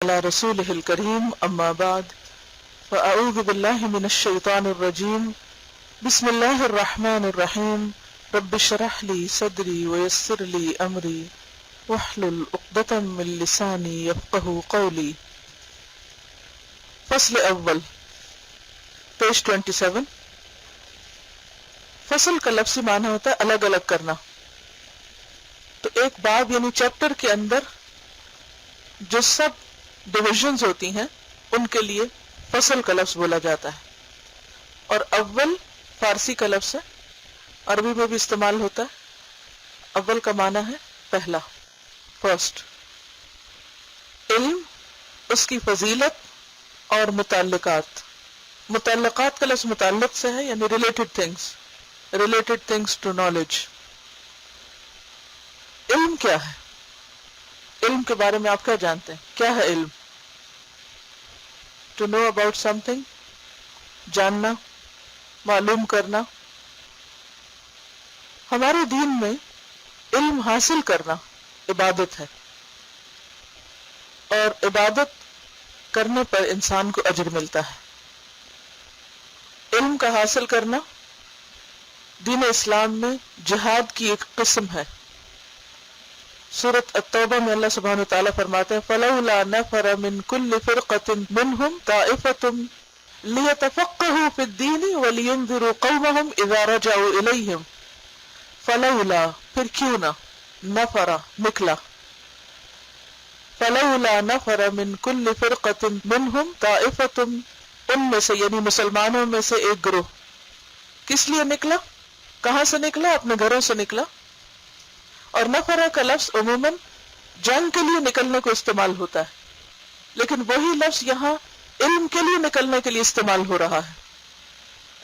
على رسوله الكريم أما بعد فأعوذ بالله من الشيطان الرجيم بسم الله الرحمن الرحيم رب اشرح لي صدري ويسر لي أمري واحلل عقدة من لساني يفقهوا قولي. فصل اول پیج 27. فصل کا لفظی معنی ہوتا ہے الگ الگ کرنا. تو ایک باب یعنی چیپٹر کے اندر جو سب ڈویژنز ہوتی ہیں ان کے لیے فصل کا لفظ بولا جاتا ہے. اور اول فارسی کا لفظ ہے، عربی میں بھی استعمال ہوتا ہے. اول کا معنی ہے پہلا، فرسٹ. علم، اس کی فضیلت اور متعلقات. متعلقات کا لفظ متعلق سے ہے یعنی ریلیٹڈ تھنگس ٹو نالج. علم کیا ہے؟ علم کے بارے میں آپ کیا جانتے ہیں؟ کیا ہے علم؟ To know about something, جاننا، معلوم کرنا. ہمارے دین میں علم حاصل کرنا عبادت ہے، اور عبادت کرنے پر انسان کو اجر ملتا ہے. علم کا حاصل کرنا دین اسلام میں جہاد کی ایک قسم ہے. سورۃ التوبہ میں اللہ سبحانہ وتعالی فرماتے ہیں فَلَوْلَا نَفَرَ مِن كُلِّ فِرْقَةٍ مِّنْهُمْ طَائِفَةٌ لِيَتَفَقَّهُوا فِي الدِّينِ وَلِيُنذِرُوا قَوْمَهُمْ إِذَا رَجَعُوا إِلَيْهِمْ. فَلَوْلَا پھر کیوں نہ، نفر نکلا، فَلَوْلَا نَفَرَ مِن كُلِّ فِرْقَةٍ مِّنْهُمْ طَائِفَةٌ ان میں سے یعنی مسلمانوں میں سے ایک گروہ. کس لیے نکلا؟ کہاں سے نکلا؟ اپنے گھروں سے نکلا. اور نفرہ کا لفظ عموماً جنگ کے لیے نکلنے کو استعمال ہوتا ہے، لیکن وہی لفظ یہاں علم کے لیے نکلنے کے لیے استعمال ہو رہا ہے.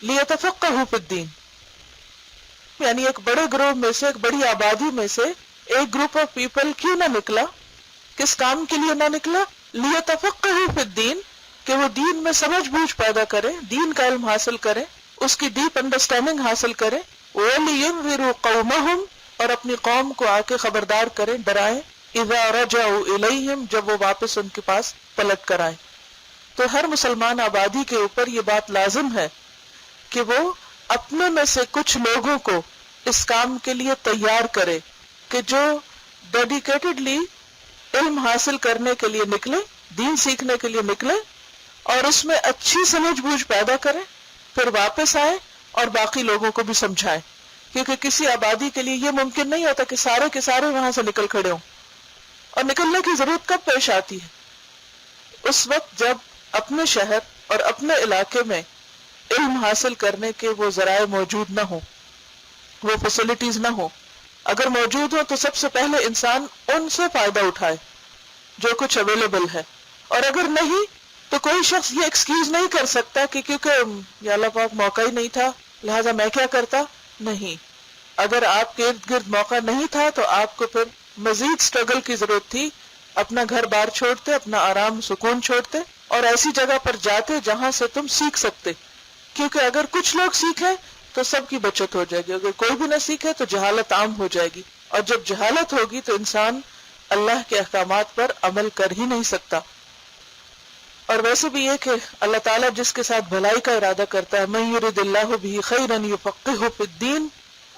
لِيَتَفَقَّهُوا فِي الدِّينِ یعنی ایک بڑے گروہ میں سے، ایک بڑی آبادی میں سے ایک گروپ آف پیپل کیوں نہ نکلا؟ کس کام کے لیے نہ نکلا؟ لِيَتَفَقَّهُوا فِي الدِّينِ کہ وہ دین میں سمجھ بوجھ پیدا کرے، دین کا علم حاصل کرے، اس کی ڈیپ انڈرسٹینڈنگ حاصل کرے. وَلِيُنذِرُوا قَوْمَهُمْ اور اپنی قوم کو آ کے خبردار کریں، ڈرائیں. اذا رجعوا الیہم جب وہ واپس ان کے پاس پلٹ کر آئیں. تو ہر مسلمان آبادی کے اوپر یہ بات لازم ہے کہ وہ اپنے میں سے کچھ لوگوں کو اس کام کے لیے تیار کرے کہ جو ڈیڈیکیٹڈلی علم حاصل کرنے کے لیے نکلے، دین سیکھنے کے لیے نکلے، اور اس میں اچھی سمجھ بوجھ پیدا کرے، پھر واپس آئے اور باقی لوگوں کو بھی سمجھائے. کیونکہ کسی آبادی کے لیے یہ ممکن نہیں ہوتا کہ سارے کے سارے وہاں سے نکل کھڑے ہوں. اور نکلنے کی ضرورت کب پیش آتی ہے؟ اس وقت جب اپنے شہر اور اپنے علاقے میں علم حاصل کرنے کے وہ ذرائع موجود نہ ہوں، وہ فیسلٹیز نہ ہوں. اگر موجود ہو تو سب سے پہلے انسان ان سے فائدہ اٹھائے جو کچھ اویلیبل ہے. اور اگر نہیں تو کوئی شخص یہ ایکسکیوز نہیں کر سکتا کہ کیونکہ یا اللہ پاک موقع ہی نہیں تھا لہذا میں کیا کرتا. نہیں، اگر آپ کے ارد گرد موقع نہیں تھا تو آپ کو پھر مزید سٹرگل کی ضرورت تھی. اپنا گھر بار چھوڑتے، اپنا آرام سکون چھوڑتے اور ایسی جگہ پر جاتے جہاں سے تم سیکھ سکتے. کیونکہ اگر کچھ لوگ سیکھیں تو سب کی بچت ہو جائے گی، اگر کوئی بھی نہ سیکھے تو جہالت عام ہو جائے گی، اور جب جہالت ہوگی تو انسان اللہ کے احکامات پر عمل کر ہی نہیں سکتا. اور ویسے بھی یہ کہ اللہ تعالیٰ جس کے ساتھ بھلائی کا ارادہ کرتا ہے، من یرد اللہ بہ خیرا یفقہہ فی الدین،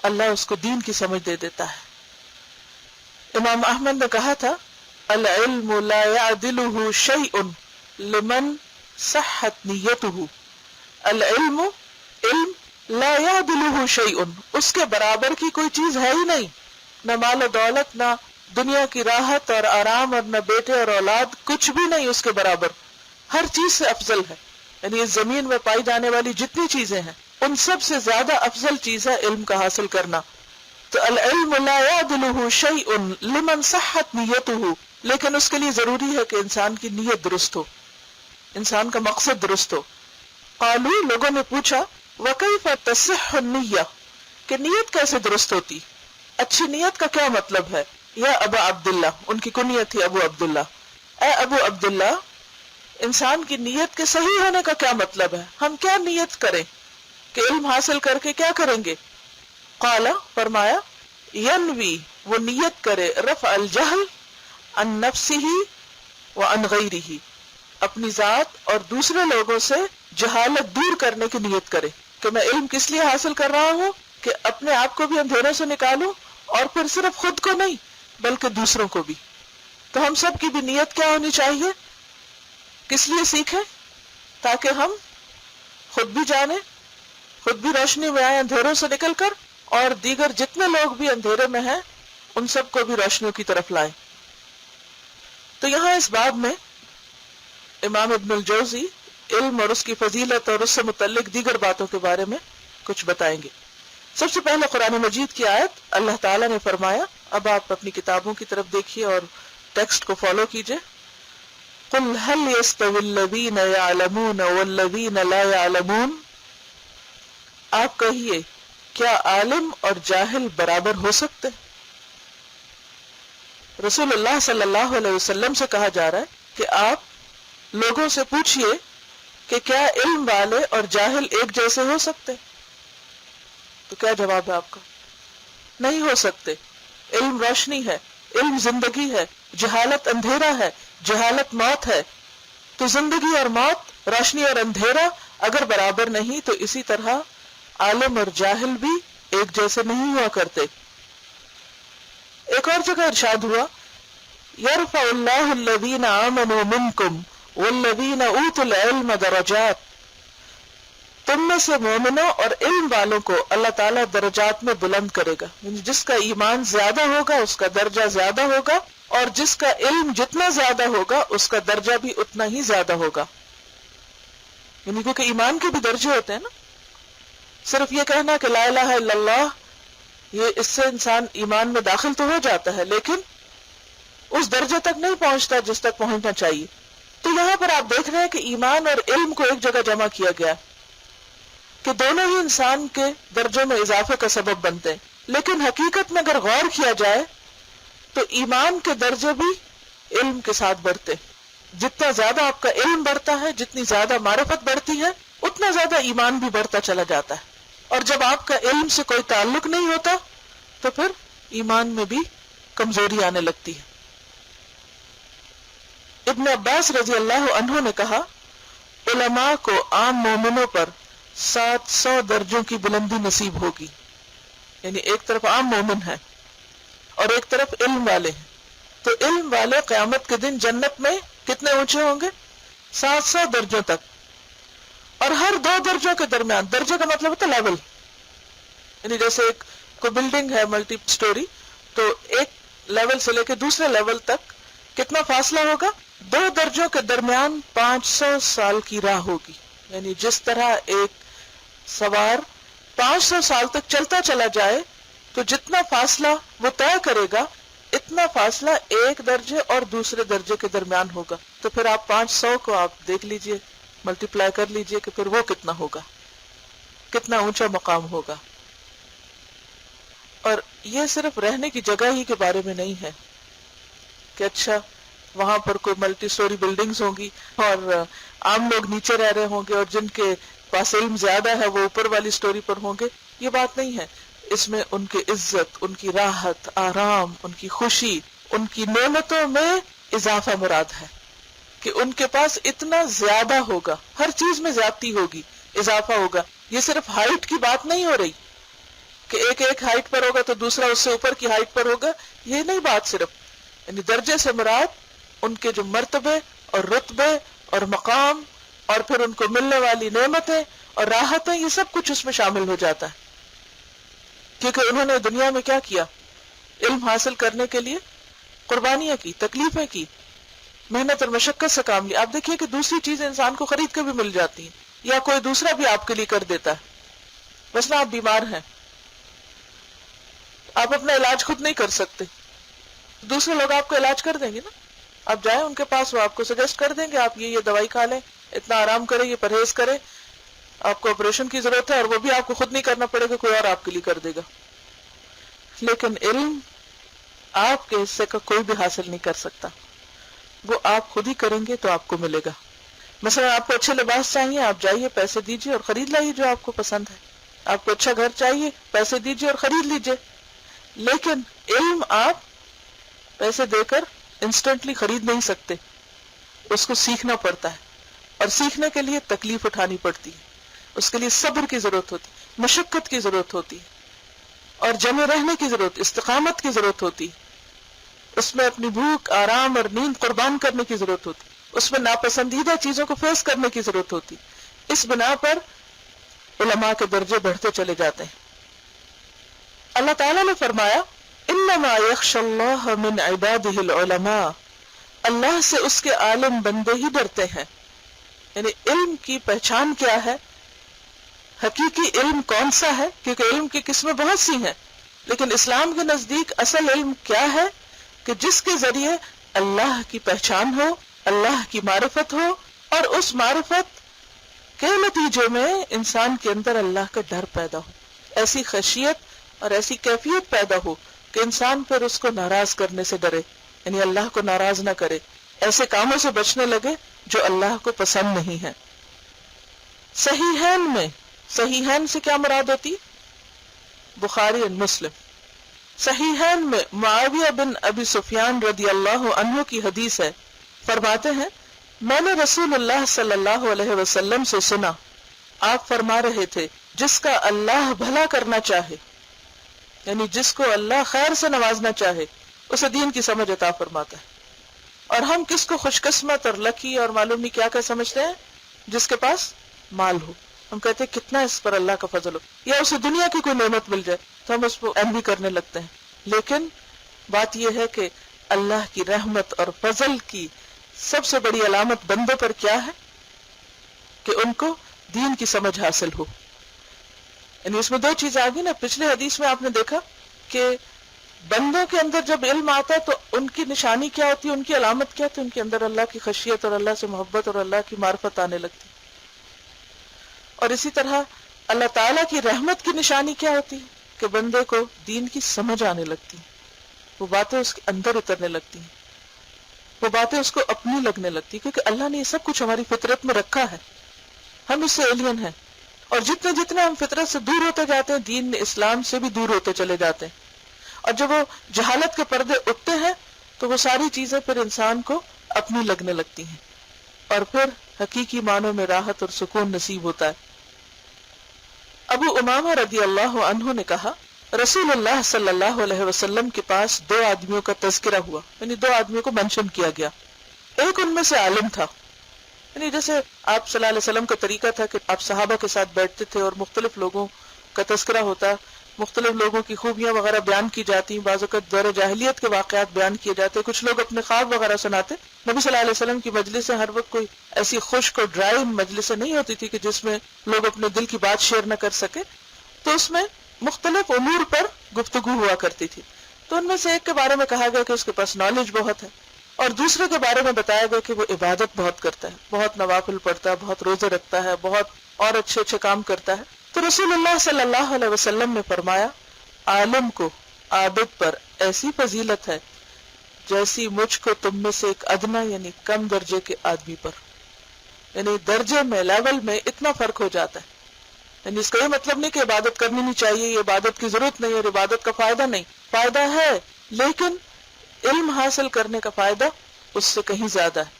اللہ اس کو دین کی سمجھ دے دیتا ہے. امام احمد نے کہا تھا العلم لا يعدلہ شیء لمن صحت نیتہ. العلم، علم، لا يعدلہ شیء اس کے برابر کی کوئی چیز ہے ہی نہیں. نہ مال و دولت، نہ دنیا کی راحت اور آرام، اور نہ بیٹے اور اولاد، کچھ بھی نہیں اس کے برابر. ہر چیز سے افضل ہے. یعنی اس زمین میں پائی جانے والی جتنی چیزیں ہیں ان سب سے زیادہ افضل چیز ہے علم کا حاصل کرنا. تو العلم لا يعدلہ شیء لمن صحت نیتہ، لیکن اس کے لیے ضروری ہے کہ انسان کی نیت درست ہو، انسان کا مقصد درست ہو. قالوا لوگوں نے پوچھا وکیف تصح النیہ کہ نیت کیسے درست ہوتی؟ اچھی نیت کا کیا مطلب ہے؟ یا ابا عبداللہ، ان کی کنیت تھی ابو عبداللہ. اے ابو عبداللہ، انسان کی نیت کے صحیح ہونے کا کیا مطلب ہے؟ ہم کیا نیت کریں کہ علم حاصل کر کے کیا کریں گے؟ قال فرمایا ینوی وہ نیت کرے رفع الجہل عن نفسہ وعن غیرہ، اپنی ذات اور دوسرے لوگوں سے جہالت دور کرنے کی نیت کرے کہ میں علم کس لیے حاصل کر رہا ہوں کہ اپنے آپ کو بھی اندھیروں سے نکالوں، اور پھر صرف خود کو نہیں بلکہ دوسروں کو بھی۔ تو ہم سب کی بھی نیت کیا ہونی چاہیے؟ کس لیے سیکھیں؟ تاکہ ہم خود بھی جانیں، خود بھی روشنی میں آئے اندھیروں سے نکل کر، اور دیگر جتنے لوگ بھی اندھیرے میں ہیں ان سب کو بھی روشنیوں کی طرف لائیں۔ تو یہاں اس باب میں امام ابن الجوزی علم اور اس کی فضیلت اور اس سے متعلق دیگر باتوں کے بارے میں کچھ بتائیں گے۔ سب سے پہلے قرآن مجید کی آیت، اللہ تعالیٰ نے فرمایا، اب آپ اپنی کتابوں کی طرف دیکھیے اور ٹیکسٹ کو فالو کیجئے۔ قُلْ هَلْ يَسْتَوِي الَّذِينَ يَعْلَمُونَ وَالَّذِينَ لَا يَعْلَمُونَ، آپ کہیے کیا عالم اور جاہل برابر ہو سکتے؟ رسول اللہ صلی اللہ علیہ وسلم سے کہا جا رہا ہے کہ آپ لوگوں سے پوچھئے کہ کیا علم والے اور جاہل ایک جیسے ہو سکتے؟ تو کیا جواب ہے آپ کا؟ نہیں ہو سکتے۔ علم روشنی ہے، علم زندگی ہے، جہالت اندھیرا ہے، جہالت موت ہے۔ تو زندگی اور موت، روشنی اور اندھیرا اگر برابر نہیں تو اسی طرح عالم اور جاہل بھی ایک جیسے نہیں ہوا کرتے۔ ایک اور جگہ ارشاد ہوا، یرفع اللہ الذین آمنوا منکم والذین اوتوا العلم درجات، تم میں سے مومنوں اور علم والوں کو اللہ تعالیٰ درجات میں بلند کرے گا، یعنی جس کا ایمان زیادہ ہوگا اس کا درجہ زیادہ ہوگا، اور جس کا علم جتنا زیادہ ہوگا اس کا درجہ بھی اتنا ہی زیادہ ہوگا۔ یعنی کیونکہ ایمان کے بھی درجے ہوتے ہیں نا، صرف یہ کہنا کہ لا الہ الا اللہ، یہ اس سے انسان ایمان میں داخل تو ہو جاتا ہے لیکن اس درجے تک نہیں پہنچتا جس تک پہنچنا چاہیے۔ تو یہاں پر آپ دیکھ رہے ہیں کہ ایمان اور علم کو ایک جگہ جمع کیا گیا کہ دونوں ہی انسان کے درجوں میں اضافے کا سبب بنتے ہیں، لیکن حقیقت میں اگر غور کیا جائے تو ایمان کے درجے بھی علم کے ساتھ بڑھتے۔ جتنا زیادہ آپ کا علم بڑھتا ہے، جتنی زیادہ معرفت بڑھتی ہے، اتنا زیادہ ایمان بھی بڑھتا چلا جاتا ہے، اور جب آپ کا علم سے کوئی تعلق نہیں ہوتا تو پھر ایمان میں بھی کمزوری آنے لگتی ہے۔ ابن عباس رضی اللہ عنہ نے کہا، علماء کو عام مومنوں پر 700 درجوں کی بلندی نصیب ہوگی، یعنی ایک طرف عام مومن ہے اور ایک طرف علم والے ہیں، تو علم والے قیامت کے دن جنت میں کتنے اونچے ہوں گے؟ 700 درجوں تک، اور ہر 2 درجوں کے درمیان، درجے کا مطلب ہوتا ہے لیول، یعنی جیسے ایک کوئی بلڈنگ ہے ملٹی سٹوری، تو ایک لیول سے لے کے دوسرے لیول تک کتنا فاصلہ ہوگا؟ 2 درجوں کے درمیان 500 سال کی راہ ہوگی، یعنی جس طرح ایک سوار 500 سال تک چلتا چلا جائے تو جتنا فاصلہ وہ طے کرے گا اتنا فاصلہ ایک درجے اور دوسرے درجے کے درمیان ہوگا، تو پھر آپ 500 کو آپ دیکھ لیجئے، ملٹی پلائی کر لیجئے کہ پھر وہ کتنا ہوگا، کتنا اونچا مقام ہوگا۔ اور یہ صرف رہنے کی جگہ ہی کے بارے میں نہیں ہے کہ اچھا وہاں پر کوئی ملٹی سٹوری بلڈنگز ہوں گی اور عام لوگ نیچے رہ رہے ہوں گے اور جن کے پاس علم زیادہ ہے وہ اوپر والی سٹوری پر ہوں گے، یہ بات نہیں ہے۔ اس میں ان کی عزت، ان کی راحت، آرام، ان کی خوشی، ان کی نعمتوں میں اضافہ مراد ہے کہ ان کے پاس اتنا زیادہ ہوگا، ہر چیز میں زیادتی ہوگی، اضافہ ہوگا۔ یہ صرف ہائٹ کی بات نہیں ہو رہی کہ ایک ہائٹ پر ہوگا تو دوسرا اس سے اوپر کی ہائٹ پر ہوگا، یہ نہیں بات صرف، یعنی درجے سے مراد ان کے جو مرتبے اور رتبے اور مقام اور پھر ان کو ملنے والی نعمتیں اور راحتیں، یہ سب کچھ اس میں شامل ہو جاتا ہے، کیونکہ انہوں نے دنیا میں کیا کیا؟ علم حاصل کرنے کے لیے قربانیاں کی، تکلیفیں کی، محنت اور مشقت سے کام لیا۔ آپ دیکھیے کہ دوسری چیز انسان کو خرید کے بھی مل جاتی ہیں یا کوئی دوسرا بھی آپ کے لیے کر دیتا ہے۔ بس نا آپ بیمار ہیں، آپ اپنا علاج خود نہیں کر سکتے، دوسرے لوگ آپ کو علاج کر دیں گے نا، آپ جائیں ان کے پاس، وہ آپ کو سجیسٹ کر دیں گے آپ یہ دوائی کھا لیں، اتنا آرام کریں، یہ پرہیز کریں، آپ کو آپریشن کی ضرورت ہے، اور وہ بھی آپ کو خود نہیں کرنا پڑے گا، کوئی اور آپ کے لیے کر دے گا۔ لیکن علم آپ کے حصے کا کوئی بھی حاصل نہیں کر سکتا، وہ آپ خود ہی کریں گے تو آپ کو ملے گا۔ مثلا آپ کو اچھے لباس چاہیے، آپ جائیے، پیسے دیجیے اور خرید لائیے جو آپ کو پسند ہے۔ آپ کو اچھا گھر چاہیے، پیسے دیجیے اور خرید لیجیے۔ لیکن علم آپ پیسے دے کر انسٹنٹلی خرید نہیں سکتے، اس کو سیکھنا پڑتا ہے، اور سیکھنے کے لیے تکلیف اٹھانی پڑتی ہے، اس کے لیے صبر کی ضرورت ہوتی، مشقت کی ضرورت ہوتی، اور جمے رہنے کی ضرورت، استقامت کی ضرورت ہوتی، اس میں اپنی بھوک، آرام اور نیند قربان کرنے کی ضرورت ہوتی، اس میں ناپسندیدہ چیزوں کو فیس کرنے کی ضرورت ہوتی. اس بنا پر علماء کے درجے بڑھتے چلے جاتے ہیں. اللہ تعالیٰ نے فرمایا انما یخشی اللہ من عبادہ العلماء، اللہ سے اس کے عالم بندے ہی ڈرتے ہیں. یعنی علم کی پہچان کیا ہے، حقیقی علم کون سا ہے، کیونکہ علم کی قسمیں بہت سی ہیں، لیکن اسلام کے نزدیک اصل علم کیا ہے کہ جس کے ذریعے اللہ کی پہچان ہو، اللہ کی معرفت ہو، اور اس معرفت کے نتیجے میں انسان کے اندر اللہ کا ڈر پیدا ہو، ایسی خشیت اور ایسی کیفیت پیدا ہو کہ انسان پھر اس کو ناراض کرنے سے ڈرے، یعنی اللہ کو ناراض نہ کرے، ایسے کاموں سے بچنے لگے جو اللہ کو پسند نہیں ہے. صحیحین میں، صحیحین سے کیا مراد ہوتی؟ بخاری اور مسلم. صحیحین میں معاویہ بن ابی سفیان رضی اللہ عنہ کی حدیث ہے، فرماتے ہیں میں نے رسول اللہ صلی اللہ علیہ وسلم سے سنا، آپ فرما رہے تھے جس کا اللہ بھلا کرنا چاہے، یعنی جس کو اللہ خیر سے نوازنا چاہے اسے دین کی سمجھ عطا فرماتا ہے. اور ہم کس کو خوش قسمت اور لکی اور معلوم نہیں کیا کیا سمجھتے ہیں؟ جس کے پاس مال ہو. ہم کہتے ہیں کتنا اس پر اللہ کا فضل ہو، یا اسے دنیا کی کوئی نعمت مل جائے تو ہم اس کو انوی کرنے لگتے ہیں. لیکن بات یہ ہے کہ اللہ کی رحمت اور فضل کی سب سے بڑی علامت بندوں پر کیا ہے کہ ان کو دین کی سمجھ حاصل ہو. یعنی اس میں دو چیزیں آ گئی نا. پچھلے حدیث میں آپ نے دیکھا کہ بندوں کے اندر جب علم آتا ہے تو ان کی نشانی کیا ہوتی ہے، ان کی علامت کیا ہوتی ہے؟ ان کے اندر اللہ کی خشیت اور اللہ سے محبت اور اللہ کی معرفت آنے لگتی. اور اسی طرح اللہ تعالیٰ کی رحمت کی نشانی کیا ہوتی ہے کہ بندے کو دین کی سمجھ آنے لگتی، وہ باتیں اس کے اندر اترنے لگتی ہیں، وہ باتیں اس کو اپنی لگنے لگتی، کیونکہ اللہ نے یہ سب کچھ ہماری فطرت میں رکھا ہے، ہم اس سے ایلین ہیں. اور جتنے جتنے ہم فطرت سے دور ہوتے جاتے ہیں دین اسلام سے بھی دور ہوتے چلے جاتے ہیں. اور جب وہ جہالت کے پردے اٹھتے ہیں تو وہ ساری چیزیں پھر انسان کو اپنی لگنے لگتی ہیں، اور پھر حقیقی معنوں میں راحت اور سکون نصیب ہوتا ہے. ابو امامہ رضی اللہ عنہ نے کہا رسول اللہ صلی اللہ علیہ وسلم کے پاس دو آدمیوں کا تذکرہ ہوا، یعنی دو آدمیوں کو منشن کیا گیا. ایک ان میں سے عالم تھا، یعنی جیسے آپ صلی اللہ علیہ وسلم کا طریقہ تھا کہ آپ صحابہ کے ساتھ بیٹھتے تھے اور مختلف لوگوں کا تذکرہ ہوتا، مختلف لوگوں کی خوبیاں وغیرہ بیان کی جاتی، بعض اوقات دور جاہلیت کے واقعات بیان کیے جاتے، کچھ لوگ اپنے خواب وغیرہ سناتے. نبی صلی اللہ علیہ وسلم کی مجلسیں ہر وقت کوئی ایسی خشک اور ڈرائی مجلسیں نہیں ہوتی تھی کہ جس میں لوگ اپنے دل کی بات شیئر نہ کر سکے، تو اس میں مختلف امور پر گفتگو ہوا کرتی تھی. تو ان میں سے ایک کے بارے میں کہا گیا کہ اس کے پاس نالج بہت ہے، اور دوسرے کے بارے میں بتایا گیا کہ وہ عبادت بہت کرتا ہے، بہت نوافل پڑھتا ہے، بہت روزے رکھتا ہے، بہت اور اچھے اچھے کام کرتا ہے. تو رسول اللہ صلی اللہ علیہ وسلم نے فرمایا عالم کو عابد پر ایسی فضیلت ہے جیسی مجھ کو تم میں سے ایک ادنا یعنی کم درجے کے آدمی پر. یعنی درجے میں، لیول میں اتنا فرق ہو جاتا ہے. یعنی اس کا یہ مطلب نہیں کہ عبادت کرنی نہیں چاہیے، یہ عبادت کی ضرورت نہیں اور عبادت کا فائدہ نہیں، فائدہ ہے، لیکن علم حاصل کرنے کا فائدہ اس سے کہیں زیادہ ہے.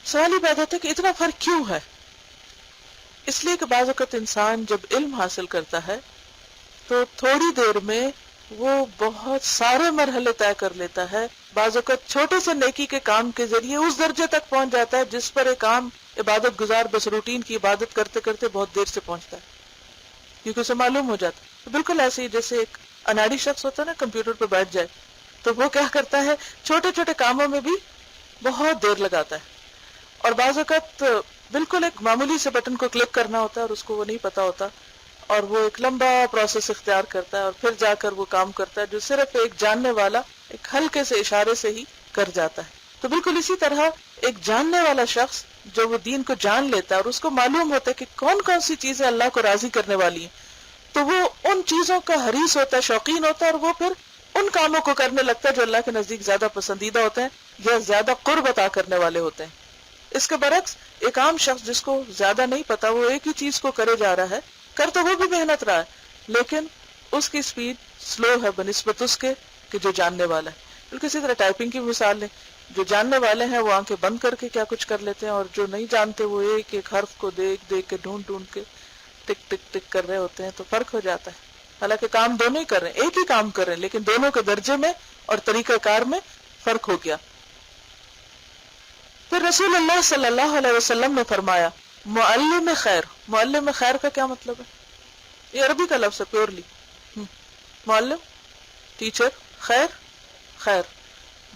سوال یہ پیدا ہوتا ہے کہ اتنا فرق کیوں ہے؟ اس لیے کہ بعض اوقات انسان جب علم حاصل کرتا ہے تو تھوڑی دیر میں وہ بہت سارے مرحلے طے کر لیتا ہے. بعض اوقات چھوٹے سے نیکی کے کام کے ذریعے اس درجے تک پہنچ جاتا ہے جس پر ایک عام عبادت گزار بس روٹین کی عبادت کرتے کرتے بہت دیر سے پہنچتا ہے، کیونکہ اسے معلوم ہو جاتا ہے. بالکل ایسے ہی جیسے ایک اناڑی شخص ہوتا ہے نا، کمپیوٹر پہ بیٹھ جائے تو وہ کیا کرتا ہے، چھوٹے چھوٹے کاموں میں بھی بہت دیر لگاتا ہے. اور بعض اوقات بالکل ایک معمولی سے بٹن کو کلک کرنا ہوتا ہے اور اس کو وہ نہیں پتا ہوتا، اور وہ ایک لمبا پروسیس اختیار کرتا ہے اور پھر جا کر وہ کام کرتا ہے جو صرف ایک جاننے والا ایک ہلکے سے اشارے سے ہی کر جاتا ہے. تو بالکل اسی طرح ایک جاننے والا شخص جو وہ دین کو جان لیتا ہے اور اس کو معلوم ہوتا ہے کہ کون کون سی چیزیں اللہ کو راضی کرنے والی ہیں، تو وہ ان چیزوں کا حریص ہوتا ہے، شوقین ہوتا ہے، اور وہ پھر ان کاموں کو کرنے لگتا ہے جو اللہ کے نزدیک زیادہ پسندیدہ ہوتے ہیں یا زیادہ قرب عطا کرنے والے ہوتے ہیں. اس کے برعکس ایک عام شخص جس کو زیادہ نہیں پتا، وہ ایک ہی چیز کو کرے جا رہا ہے، کر تو وہ بھی محنت رہا ہے لیکن اس کی سپیڈ سلو ہے بنسبت اس کے کہ جو جاننے والا ہے. بالکل اسی طرح ٹائپنگ کی مثال لیں. جو جاننے والے ہیں وہ آنکھیں بند کر کے کیا کچھ کر لیتے ہیں، اور جو نہیں جانتے وہ ایک ایک حرف کو دیکھ دیکھ کے ڈھونڈ ڈھونڈ کے ٹک ٹک ٹک کر رہے ہوتے ہیں، تو فرق ہو جاتا ہے۔ حالانکہ کام دونوں ہی کر رہے ہیں، ایک ہی کام کر رہے ہیں، لیکن دونوں کے درجے میں اور طریقہ کار میں فرق ہو گیا۔ پھر رسول اللہ صلی اللہ علیہ وسلم نے فرمایا معلم خیر۔ معلم خیر کا کیا مطلب ہے؟ یہ عربی کا لفظ ہے پیورلی۔ معلم ٹیچر، خیر خیر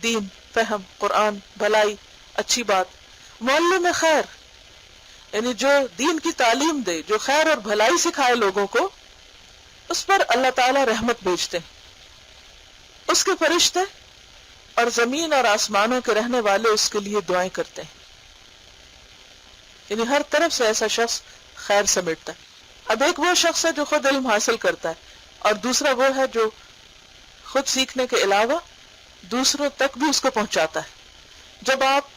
دین، فہم، قرآن، بھلائی، اچھی بات۔ معلم خیر یعنی جو دین کی تعلیم دے، جو خیر اور بھلائی سکھائے لوگوں کو، اس پر اللہ تعالی رحمت بھیجتے ہیں، اس کے فرشتے اور زمین اور آسمانوں کے رہنے والے اس کے لیے دعائیں کرتے ہیں، یعنی ہر طرف سے ایسا شخص خیر سمیٹتا ہے۔ اب ایک وہ شخص ہے جو خود علم حاصل کرتا ہے، اور دوسرا وہ ہے جو خود سیکھنے کے علاوہ دوسروں تک بھی اس کو پہنچاتا ہے۔ جب آپ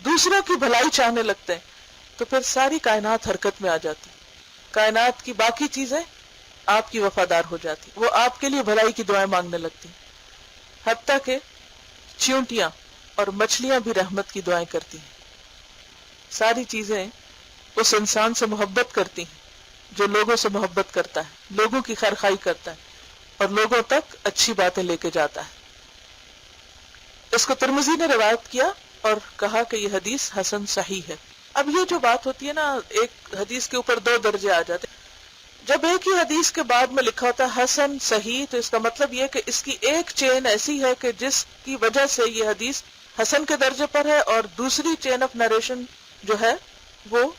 دوسروں کی بھلائی چاہنے لگتے ہیں تو پھر ساری کائنات حرکت میں آ جاتی، کائنات کی باقی چیزیں آپ کی وفادار ہو جاتی، وہ آپ کے لیے بھلائی کی دعائیں مانگنے لگتی، حتیٰ کہ چیونٹیاں اور مچھلیاں بھی رحمت کی دعائیں کرتی ہیں۔ ساری چیزیں اس انسان سے محبت کرتی ہیں جو لوگوں سے محبت کرتا ہے، لوگوں کی خیرخواہی کرتا ہے اور لوگوں تک اچھی باتیں لے کے جاتا ہے۔ اس کو ترمذی نے روایت کیا اور کہا کہ یہ حدیث حسن صحیح ہے۔ اب یہ جو بات ہوتی ہے نا، ایک حدیث کے اوپر دو درجے آ جاتے ہیں۔ جب ایک ہی حدیث کے بعد میں لکھا ہوتا ہے حسن صحیح، تو اس کا مطلب یہ کہ اس کی ایک چین ایسی ہے کہ جس کی وجہ سے یہ حدیث حسن کے درجے پر ہے، اور دوسری چین آف نریشن جو ہے وہ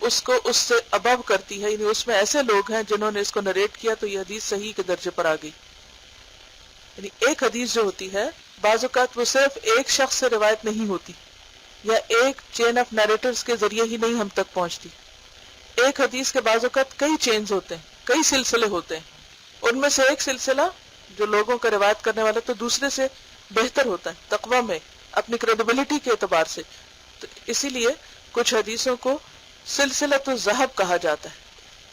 اس کو اس سے ابو کرتی ہے، یعنی اس میں ایسے لوگ ہیں جنہوں نے اس کو نریٹ کیا، تو یہ حدیث صحیح کے درجے پر آ گئی۔ یعنی ایک حدیث جو ہوتی ہے بعض اوقات وہ صرف ایک شخص سے روایت نہیں ہوتی، یا ایک چین آف نیریٹرز کے ذریعے ہی نہیں ہم تک پہنچتی۔ ایک حدیث کے بعض اوقات کئی چینز ہوتے ہیں، کئی سلسلے ہوتے ہیں، ان میں سے ایک سلسلہ جو لوگوں کا روایت کرنے والا تو دوسرے سے بہتر ہوتا ہے تقویٰ میں، اپنی کریڈیبلٹی کے اعتبار سے۔ تو اسی لیے کچھ حدیثوں کو سلسلۃ الذہب کہا جاتا ہے،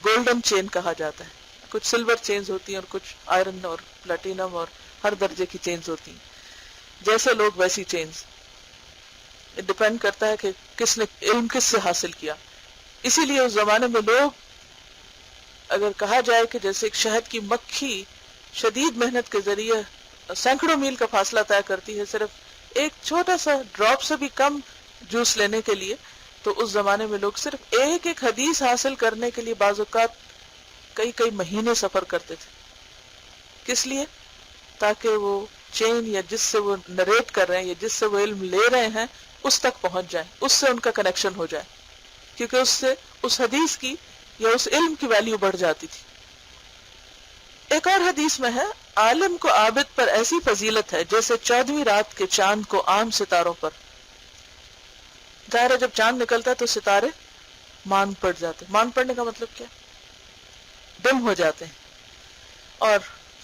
گولڈن چین کہا جاتا ہے۔ کچھ سلور چینز ہوتی ہیں اور کچھ آئرن اور پلاٹینم اور ہر درجے کی چینز ہوتی ہیں، جیسے لوگ ویسی چینز۔ ڈپینڈ کرتا ہے کہ کس نے علم کس سے حاصل کیا۔ اسی لیے اس زمانے میں لوگ، اگر کہا جائے کہ جیسے ایک شہد کی مکھی شدید محنت کے ذریعے سینکڑوں میل کا فاصلہ طے کرتی ہے صرف ایک چھوٹا سا ڈراپ سے بھی کم جوس لینے کے لیے، تو اس زمانے میں لوگ صرف ایک ایک حدیث حاصل کرنے کے لیے بعض اوقات کئی کئی مہینے سفر کرتے تھے۔ کس لیے؟ تاکہ وہ چین یا جس سے وہ نریٹ کر رہے ہیں یا جس سے وہ علم لے رہے ہیں اس تک پہنچ جائیں، اس سے ان کا کنیکشن ہو جائے، کیونکہ اس سے اس حدیث کی یا اس علم کی ویلیو بڑھ جاتی تھی۔ ایک اور حدیث میں ہے عالم کو عابد پر ایسی فضیلت ہے جیسے 14ویں رات کے چاند کو عام ستاروں پر۔ ظاہر ہے جب چاند نکلتا ہے تو ستارے مان پڑ جاتے، مان پڑنے کا مطلب کیا؟ ڈم ہو جاتے ہیں۔ اور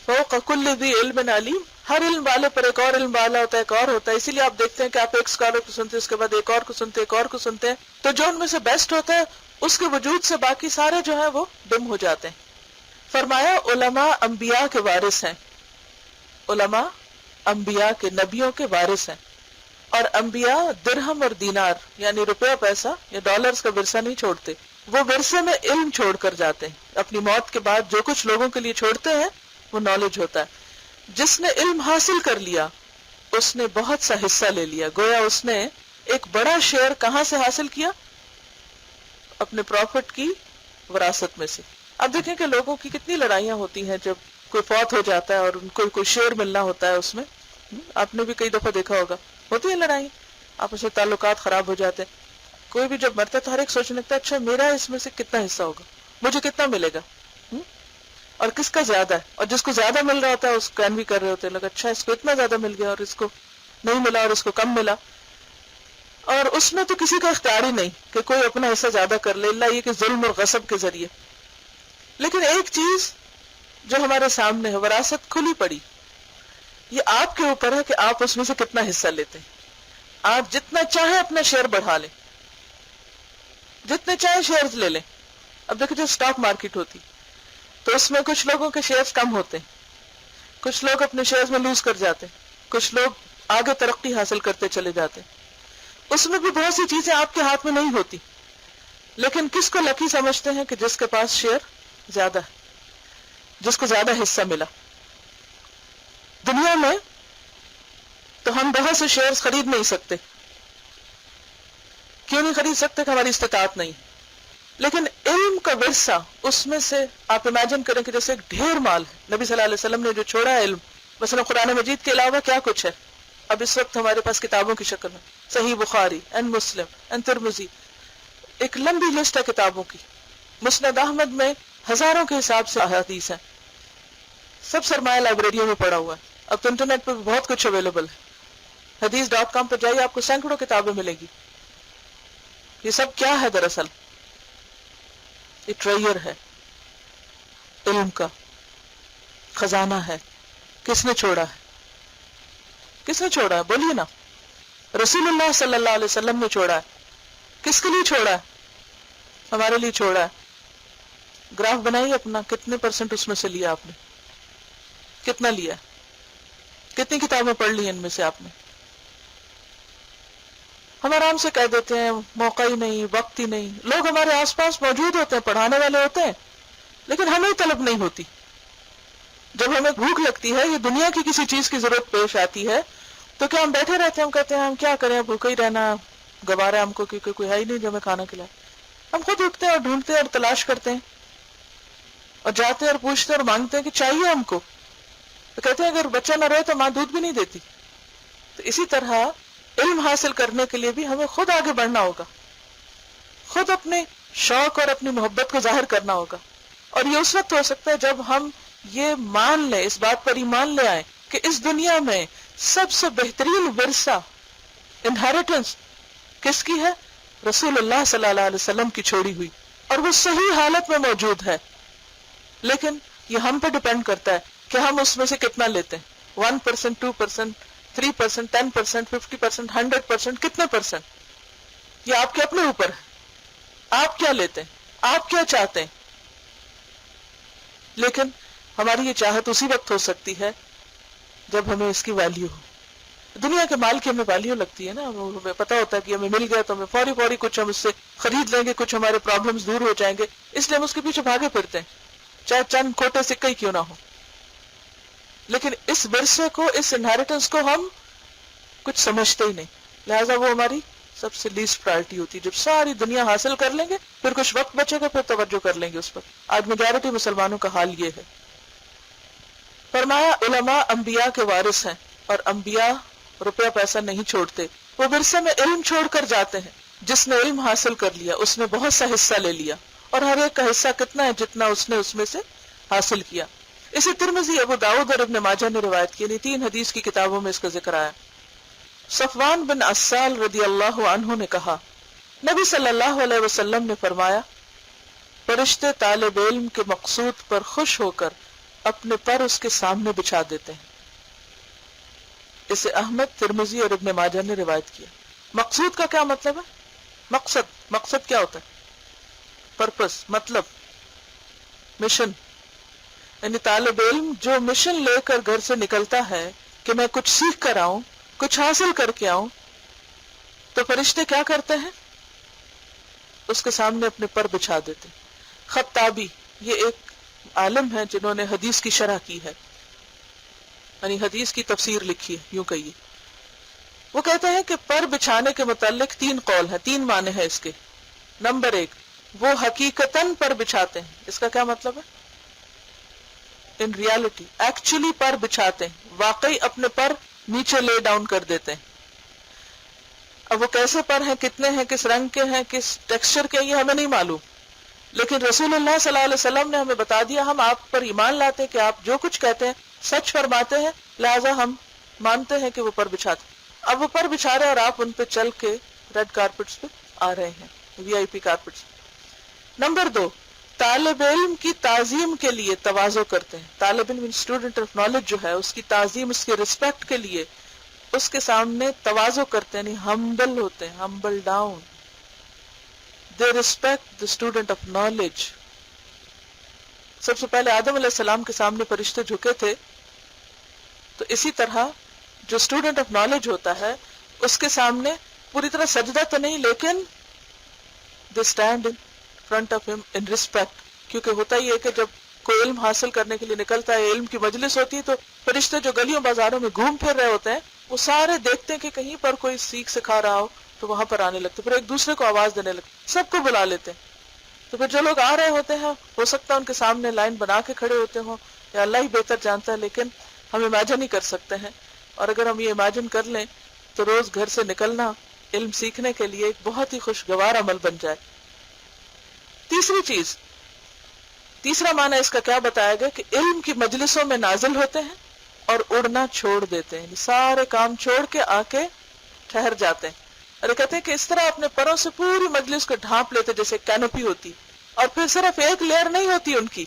فوق کل ذی علم علیم، ہر علم والے پر ایک اور علم والا ہوتا ہے، ایک اور ہوتا ہے۔ اسی لیے آپ دیکھتے ہیں کہ آپ ایک اسکالر کو سنتے ہیں، اس کے بعد ایک اور کو سنتے ہیں، ایک اور کو سنتے ہیں، تو جو ان میں سے بیسٹ ہوتا ہے اس کے وجود سے باقی سارے جو ہیں وہ ڈم ہو جاتے ہیں۔ فرمایا علماء انبیاء کے وارث ہیں، علماء انبیاء کے، نبیوں کے وارث ہیں، اور انبیاء درہم اور دینار یعنی روپیہ پیسہ یا ڈالرز کا ورثہ نہیں چھوڑتے، وہ ورثے میں علم چھوڑ کر جاتے ہیں۔ اپنی موت کے بعد جو کچھ لوگوں کے لیے چھوڑتے ہیں وہ نالج ہوتا ہے۔ جس نے علم حاصل کر لیا اس نے بہت سا حصہ لے لیا، گویا اس نے ایک بڑا شیئر کہاں سے حاصل کیا؟ اپنے پروفٹ کی وراثت میں سے۔ اب دیکھیں کہ لوگوں کی کتنی لڑائیاں ہوتی ہیں جب کوئی فوت ہو جاتا ہے اور ان کو کوئی شیئر ملنا ہوتا ہے اس میں۔ آپ نے بھی کئی دفعہ دیکھا ہوگا، ہوتی ہیں لڑائی، آپس میں تعلقات خراب ہو جاتے ہیں۔ کوئی بھی جب مرتا ہے تو ہر ایک سوچنے لگتا ہے اچھا میرا اس میں سے کتنا حصہ ہوگا، مجھے کتنا ملے گا، اور کس کا زیادہ ہے۔ اور جس کو زیادہ مل رہا ہوتا ہے اس کو انوی کر رہے ہوتے ہیں لوگ، اچھا اس کو اتنا زیادہ مل گیا اور اس کو نہیں ملا اور اس کو کم ملا۔ اور اس میں تو کسی کا اختیار ہی نہیں کہ کوئی اپنا حصہ زیادہ کر لے، اللہ یہ کہ ظلم اور غصب کے ذریعے۔ لیکن ایک چیز جو ہمارے سامنے ہے، وراثت کھلی پڑی، یہ آپ کے اوپر ہے کہ آپ اس میں سے کتنا حصہ لیتے ہیں۔ آپ جتنا چاہیں اپنا شیئر بڑھا لیں، جتنے چاہیں شیئرز لے لیں۔ اب دیکھیں جو سٹاک مارکیٹ ہوتی تو اس میں کچھ لوگوں کے شیئرز کم ہوتے ہیں، کچھ لوگ اپنے شیئرز میں لوز کر جاتے ہیں، کچھ لوگ آگے ترقی حاصل کرتے چلے جاتے ہیں. اس میں بھی بہت سی چیزیں آپ کے ہاتھ میں نہیں ہوتی، لیکن کس کو لکی سمجھتے ہیں کہ جس کے پاس شیئر زیادہ ہے، جس کو زیادہ حصہ ملا. دنیا میں تو ہم بہت سے شیئرز خرید نہیں سکتے. کیوں نہیں خرید سکتے؟ کہ ہماری استطاعت نہیں. لیکن علم کا ورثہ، اس میں سے آپ امیجن کریں کہ جیسے ایک ڈھیر مال ہے. نبی صلی اللہ علیہ وسلم نے جو چھوڑا ہے علم، مثلا قرآن مجید کے علاوہ کیا کچھ ہے اب اس وقت ہمارے پاس کتابوں کی شکل میں، صحیح بخاری اینڈ مسلم اینڈ ترمذی، ایک لمبی لسٹ ہے کتابوں کی. مسند احمد میں ہزاروں کے حساب سے احادیث ہیں. سب سرمایہ لائبریریوں میں پڑا ہوا ہے. اب تو انٹرنیٹ پہ بہت کچھ اویلیبل ہے. حدیث.com پر جائیے، آپ کو سینکڑوں کتابیں ملیں گی. یہ سب کیا ہے دراصل؟ یہ ٹریئر ہے، علم کا خزانہ ہے. کس نے چھوڑا ہے؟ کس نے چھوڑا ہے؟ بولیے نا. رسول اللہ صلی اللہ علیہ وسلم نے چھوڑا ہے. کس کے لیے چھوڑا ہے؟ ہمارے لیے چھوڑا ہے. گراف بنائیے اپنا، کتنے پرسنٹ اس میں سے لیا آپ نے، کتنا لیا، کتنی کتابیں پڑھ لی ان میں سے آپ نے. ہم آرام سے کہہ دیتے ہیں موقع ہی نہیں، وقت ہی نہیں. لوگ ہمارے آس پاس موجود ہوتے ہیں، پڑھانے والے ہوتے ہیں، لیکن ہمیں طلب نہیں ہوتی. جب ہمیں بھوک لگتی ہے یا دنیا کی کسی چیز کی ضرورت پیش آتی ہے تو کیا ہم بیٹھے رہتے ہیں؟ ہم کہتے ہیں ہم کیا کریں، بھوکے ہی رہنا گوارا ہم کو، کیونکہ کوئی ہے ہی نہیں جو ہمیں کھانا کھلائے. ہم خود اٹھتے ہیں اور ڈھونڈتے ہیں اور تلاش کرتے ہیں اور جاتے ہیں اور پوچھتے ہیں اور مانگتے ہیں کہ چاہیے ہم کو. تو کہتے ہیں اگر بچہ نہ رہے تو ماں دودھ بھی نہیں دیتی. تو اسی طرح علم حاصل کرنے کے لیے بھی ہمیں خود آگے بڑھنا ہوگا، خود اپنے شوق اور اپنی محبت کو ظاہر کرنا ہوگا. اور یہ اس وقت ہو سکتا ہے جب ہم یہ مان لیں، اس بات پر ایمان لے آئیں کہ اس دنیا میں سب سے بہترین ورثہ، انہیریٹنس کس کی ہے؟ رسول اللہ صلی اللہ علیہ وسلم کی چھوڑی ہوئی، اور وہ صحیح حالت میں موجود ہے. لیکن یہ ہم پہ ڈیپینڈ کرتا ہے کہ ہم اس میں سے کتنا لیتے ہیں. 1%، 2%، 3%، 10%، 50%، 100%، کتنے پرسنٹ؟ یہ آپ کے اپنے اوپر ہے. آپ کیا لیتے ہیں، آپ کیا چاہتے ہیں. لیکن ہماری یہ چاہت اسی وقت ہو سکتی ہے جب ہمیں اس کی ویلیو ہو. دنیا کے مال کی ہمیں ویلیو لگتی ہے نا، ہمیں پتا ہوتا ہے کہ ہمیں مل گیا تو ہمیں فوری فوری کچھ ہم اس سے خرید لیں گے، کچھ ہمارے پرابلمز دور ہو جائیں گے، اس لیے ہم اس کے پیچھے بھاگے پھرتے ہیں چاہے چند کھوٹے سکے ہی کیوں نہ ہو. لیکن اس ورثے کو، اس انہیریٹنس کو ہم کچھ سمجھتے ہی نہیں، لہٰذا وہ ہماری سب سے لیسٹ پرائرٹی ہوتی ہے. جب ساری دنیا حاصل کر لیں گے پھر کچھ وقت بچے گا، پھر توجہ کر لیں گے اس پر. آج میجارٹی مسلمانوں کا حال یہ ہے. فرمایا علماء انبیاء کے وارث ہیں، اور انبیاء روپیہ پیسہ نہیں چھوڑتے، وہ ورثے میں علم چھوڑ کر جاتے ہیں. جس نے علم حاصل کر لیا اس نے بہت سا حصہ لے لیا، اور ہر ایک کا حصہ کتنا ہے؟ جتنا اس نے اس میں سے حاصل کیا. اسے ترمذی، ابو داؤد اور ابن ماجہ نے روایت کی. 3 حدیث کی کتابوں میں اس کا ذکر آیا. صفوان بن عسال رضی اللہ عنہ نے کہا، نبی صلی اللہ علیہ وسلم نے فرمایا، فرشتے طالب علم کے مقصود پر خوش ہو کر اپنے پر اس کے سامنے بچھا دیتے ہیں. اسے احمد، ترمذی اور ابن ماجہ نے روایت کیا. مقصود کا کیا مطلب ہے؟ مقصد کیا ہوتا ہے؟ پرپس، مطلب، مشن. یعنی طالب علم جو مشن لے کر گھر سے نکلتا ہے کہ میں کچھ سیکھ کر آؤں، کچھ حاصل کر کے آؤں، تو فرشتے کیا کرتے ہیں؟ اس کے سامنے اپنے پر بچھا دیتے. خطابی، یہ ایک عالم ہے جنہوں نے حدیث کی شرح کی ہے، یعنی حدیث کی تفسیر لکھی ہے، یوں کہیے. وہ کہتے ہیں کہ پر بچھانے کے متعلق 3 قول ہیں، 3 معنی ہیں اس کے. نمبر 1، وہ حقیقتاً پر بچھاتے ہیں. اس کا کیا مطلب ہے؟ ان ریالٹی، ایکچولی پر بچھاتے ہیں، واقعی اپنے پر نیچے لے ڈاؤن کر دیتے ہیں. اب وہ کیسے پر ہیں، کتنے ہیں، کس رنگ کے ہیں، کس ٹیکسچر کے، یہ ہمیں نہیں معلوم، لیکن رسول اللہ صلی اللہ علیہ وسلم نے ہمیں بتا دیا. ہم آپ پر ایمان لاتے ہیں کہ آپ جو کچھ کہتے ہیں سچ فرماتے ہیں، لہذا ہم مانتے ہیں کہ وہ پر بچھاتے ہیں. اب وہ پر بچھا رہے اور آپ ان پہ چل کے ریڈ کارپٹس پہ آ رہے ہیں، VIP کارپٹس. نمبر 2، طالب علم کی تعظیم کے لیے تواضع کرتے ہیں. طالب علم، اسٹوڈنٹ آف نالج جو ہے، اس کی تعظیم، اس کے ریسپیکٹ کے لیے اس کے سامنے تواضع کرتے ہیں، یعنی ہمبل ہوتے ہیں، humble down. They respect the student of knowledge. سب سے پہلے آدم علیہ السلام کے سامنے فرشتے جھکے تھے، تو اسی طرح جو اسٹوڈنٹ آف نالج ہوتا ہے اس کے سامنے پوری طرح سجدہ تو نہیں لیکن they stand in front of ہم ان ریسپیکٹ. کیونکہ ہوتا ہی ہے کہ جب کوئی علم حاصل کرنے کے لیے نکلتا ہے, علم کی مجلس ہوتی ہے, تو فرشتے جو گلیوں بازاروں میں گھوم پھر رہے ہوتے ہیں وہ سارے دیکھتے ہیں کہ کہیں پر کوئی سیکھ سکھا رہا ہو تو وہاں پر آنے لگتے, پھر ایک دوسرے کو آواز دینے لگتے, سب کو بلا لیتے ہیں. تو پھر جو لوگ آ رہے ہوتے ہیں ہو سکتا ہے ان کے سامنے لائن بنا کے کھڑے ہوتے ہوں, یا اللہ ہی بہتر جانتا ہے, لیکن ہم امیجن ہی کر سکتے ہیں. اور اگر ہم یہ امیجن کر لیں تو روز گھر سے نکلنا علم سیکھنے کے لیے ایک بہت ہی خوشگوار عمل بن جائے. تیسری چیز, تیسرا معنی اس کا کیا بتایا گیا کہ علم کی مجلسوں میں نازل ہوتے ہیں اور اڑنا چھوڑ دیتے ہیں, سارے کام چھوڑ کے آ کے ٹھہر جاتے ہیں. اور کہتے ہیں کہ اس طرح اپنے پروں سے پوری مجلس کو ڈھانپ لیتے جیسے کینوپی ہوتی, اور پھر صرف ایک لیئر نہیں ہوتی ان کی,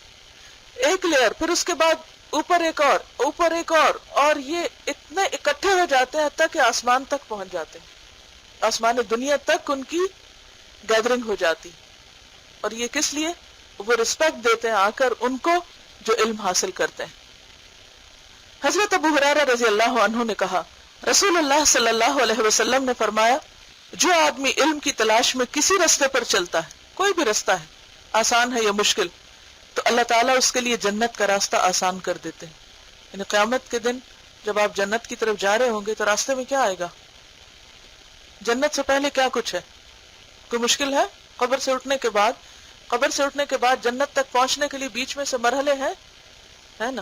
ایک لیئر, پھر اس کے بعد اوپر ایک اور, اوپر ایک اور یہ اتنے اکٹھے ہو جاتے ہیں حتیٰ کہ آسمان تک پہنچ جاتے ہیں, آسمان دنیا تک ان کی گیدرنگ ہو جاتی. اور یہ کس لیے؟ وہ رسپیکٹ دیتے ہیں آ کر ان کو جو علم حاصل کرتے ہیں. حضرت ابو ہریرہ رضی اللہ عنہ نے کہا رسول اللہ صلی اللہ علیہ وسلم نے فرمایا, جو آدمی علم کی تلاش میں کسی رستے پر چلتا ہے, کوئی بھی رستہ ہے, آسان ہے یا مشکل, تو اللہ تعالیٰ اس کے لیے جنت کا راستہ آسان کر دیتے ہیں. یعنی قیامت کے دن جب آپ جنت کی طرف جا رہے ہوں گے تو راستے میں کیا آئے گا؟ جنت سے پہلے کیا کچھ ہے؟ کوئی مشکل ہے؟ قبر سے اٹھنے کے بعد, قبر سے اٹھنے کے بعد جنت تک پہنچنے کے لیے بیچ میں سے مرحلے ہیں, ہے نا؟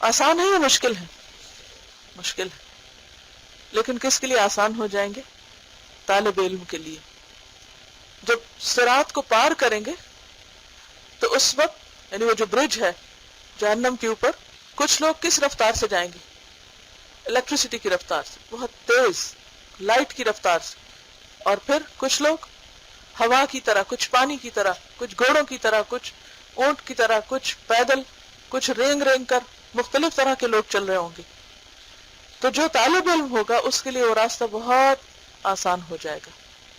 آسان ہے یا مشکل ہے؟ مشکل ہے. لیکن کس کے لیے آسان ہو جائیں گے؟ طالب علم کے لیے. جب صراط کو پار کریں گے تو اس وقت یعنی وہ جو برج ہے جہنم کے اوپر, کچھ لوگ کس رفتار سے جائیں گے؟ الیکٹریسٹی کی رفتار سے, بہت تیز لائٹ کی رفتار سے. اور پھر کچھ لوگ ہوا کی طرح, کچھ پانی کی طرح, کچھ گھوڑوں کی طرح, کچھ اونٹ کی طرح, کچھ پیدل, کچھ رینگ رینگ کر, مختلف طرح کے لوگ چل رہے ہوں گے. تو جو طالب علم ہوگا اس کے لیے وہ راستہ بہت آسان ہو جائے گا,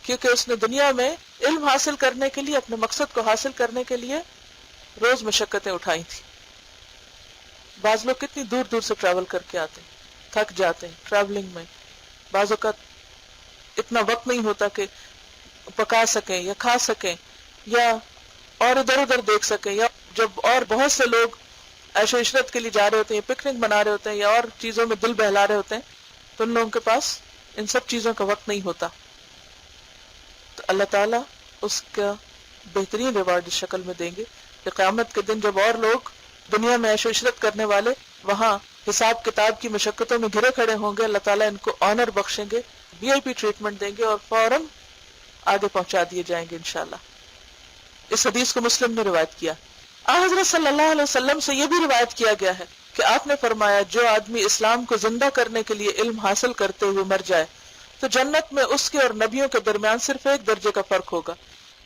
کیونکہ اس نے دنیا میں علم حاصل کرنے کے لیے, اپنے مقصد کو حاصل کرنے کے لیے روز مشقتیں اٹھائی تھی. بعض لوگ کتنی دور دور سے ٹریول کر کے آتے ہیں, تھک جاتے ہیں ٹریولنگ میں, بعض اوقات اتنا وقت نہیں ہوتا کہ پکا سکیں یا کھا سکیں یا اور ادھر ادھر دیکھ سکیں, یا جب اور بہت سے لوگ عیش و عشرت کے لیے جا رہے ہوتے ہیں, پکنک بنا رہے ہوتے ہیں, یا اور چیزوں میں دل بہلا رہے ہوتے ہیں, تو ان لوگوں کے پاس ان سب چیزوں کا وقت نہیں ہوتا. تو اللہ تعالیٰ اس کا بہترین ریوارڈ اس شکل میں دیں گے کہ قیامت کے دن جب اور لوگ دنیا میں عیش و عشرت کرنے والے وہاں حساب کتاب کی مشقتوں میں گھرے کھڑے ہوں گے, اللہ تعالیٰ ان کو آنر بخشیں گے, VIP ٹریٹمنٹ دیں گے اور فوراً آگے پہنچا دیے جائیں گے انشاءاللہ. اس حدیث کو مسلم نے روایت کیا. حضرت صلی اللہ علیہ وسلم سے یہ بھی روایت کیا گیا ہے کہ آپ نے فرمایا, جو آدمی اسلام کو زندہ کرنے کے لیے علم حاصل کرتے ہوئے مر جائے تو جنت میں اس کے اور نبیوں کے درمیان صرف ایک درجے کا فرق ہوگا.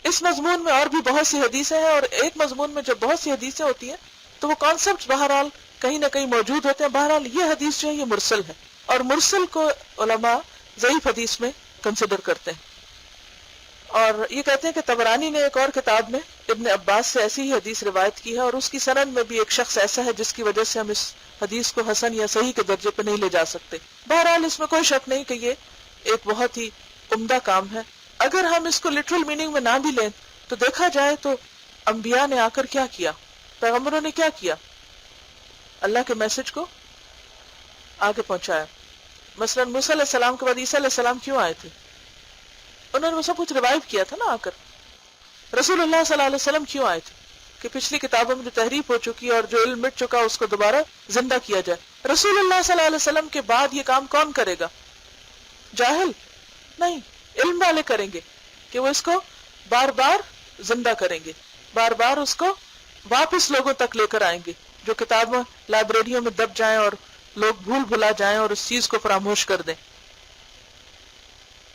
اس مضمون میں اور بھی بہت سی حدیثیں ہیں, اور ایک مضمون میں جب بہت سی حدیثیں ہوتی ہیں تو وہ کانسیپٹ بہرحال کہیں نہ کہیں موجود ہوتے ہیں. بہرحال یہ حدیث جو ہے یہ مرسل ہے, اور مرسل کو علماء ضعیف حدیث میں کنسیڈر کرتے ہیں. اور یہ کہتے ہیں کہ طبرانی نے ایک اور کتاب میں ابن عباس سے ایسی ہی حدیث روایت کی ہے, اور اس کی سند میں بھی ایک شخص ایسا ہے جس کی وجہ سے ہم اس حدیث کو حسن یا صحیح کے درجے پہ نہیں لے جا سکتے. بہرحال اس میں کوئی شک نہیں کہ یہ ایک بہت ہی عمدہ کام ہے. اگر ہم اس کو لٹرل میننگ میں نہ بھی لیں تو دیکھا جائے تو انبیاء نے آ کر کیا کیا, پیغمبروں نے کیا کیا, اللہ کے میسج کو آگے پہنچایا. مثلا موسیٰ علیہ السلام کے بعد عیسیٰ علیہ السلام کیوں آئے تھے؟ انہوں نے وہ سب کچھ ریوائیو کیا تھا نا آ کر. رسول اللہ صلی اللہ علیہ وسلم کیوں آئے تھے؟ کہ پچھلی کتابوں میں جو تحریف ہو چکی اور جو علم مٹ چکا اس کو دوبارہ زندہ کیا جائے. رسول اللہ صلی اللہ علیہ وسلم کے بعد یہ کام کون کرے گا؟ جاہل نہیں, علم والے کریں گے کہ وہ اس کو بار بار زندہ کریں گے, بار بار اس کو واپس لوگوں تک لے کر آئیں گے. جو کتابیں لائبریریوں میں دب جائیں اور لوگ بھول بھلا جائیں اور اس چیز کو فراموش کر دیں.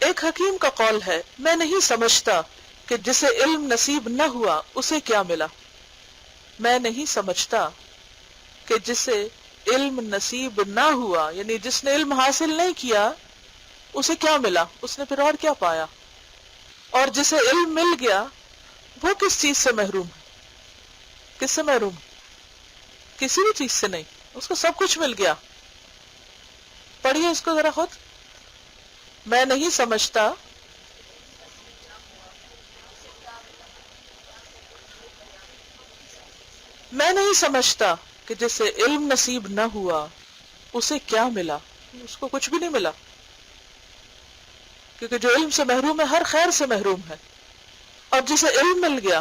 ایک حکیم کا قول ہے, میں نہیں سمجھتا کہ جسے علم نصیب نہ ہوا اسے کیا ملا. میں نہیں سمجھتا کہ جسے علم نصیب نہ ہوا, یعنی جس نے علم حاصل نہیں کیا اسے کیا ملا, اس نے پھر اور کیا پایا. اور جسے علم مل گیا وہ کس چیز سے محروم ہے؟ کس سے محروم؟ کسی بھی چیز سے نہیں, اس کو سب کچھ مل گیا. پڑھیے اس کو ذرا خود. میں نہیں سمجھتا کہ جسے علم نصیب نہ ہوا اسے کیا ملا. اس کو کچھ بھی نہیں ملا، کیونکہ جو علم سے محروم ہے ہر خیر سے محروم ہے. اور جسے علم مل گیا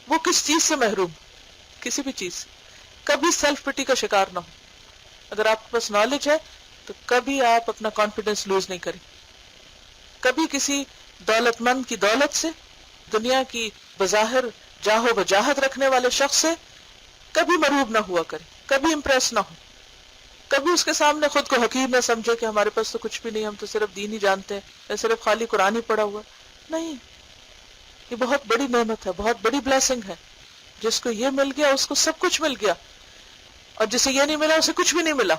وہ کس چیز سے محروم؟ کسی بھی چیز سے. کبھی سیلف پٹی کا شکار نہ ہو. اگر آپ کے پاس نالج ہے تو کبھی آپ اپنا کانفیڈنس لوز نہیں کریں. کبھی کسی دولت مند کی دولت سے، دنیا کی بظاہر جاہ و وجاہت رکھنے والے شخص سے کبھی مرعوب نہ ہوا کریں، کبھی امپریس نہ ہو. کبھی اس کے سامنے خود کو حقیر نہ سمجھے کہ ہمارے پاس تو کچھ بھی نہیں، ہم تو صرف دین ہی جانتے ہیں یا صرف خالی قرآن ہی پڑھا ہوا. نہیں، یہ بہت بڑی نعمت ہے، بہت بڑی بلیسنگ ہے. جس کو یہ مل گیا اس کو سب کچھ مل گیا، اور جسے یہ نہیں ملا اسے کچھ بھی نہیں ملا.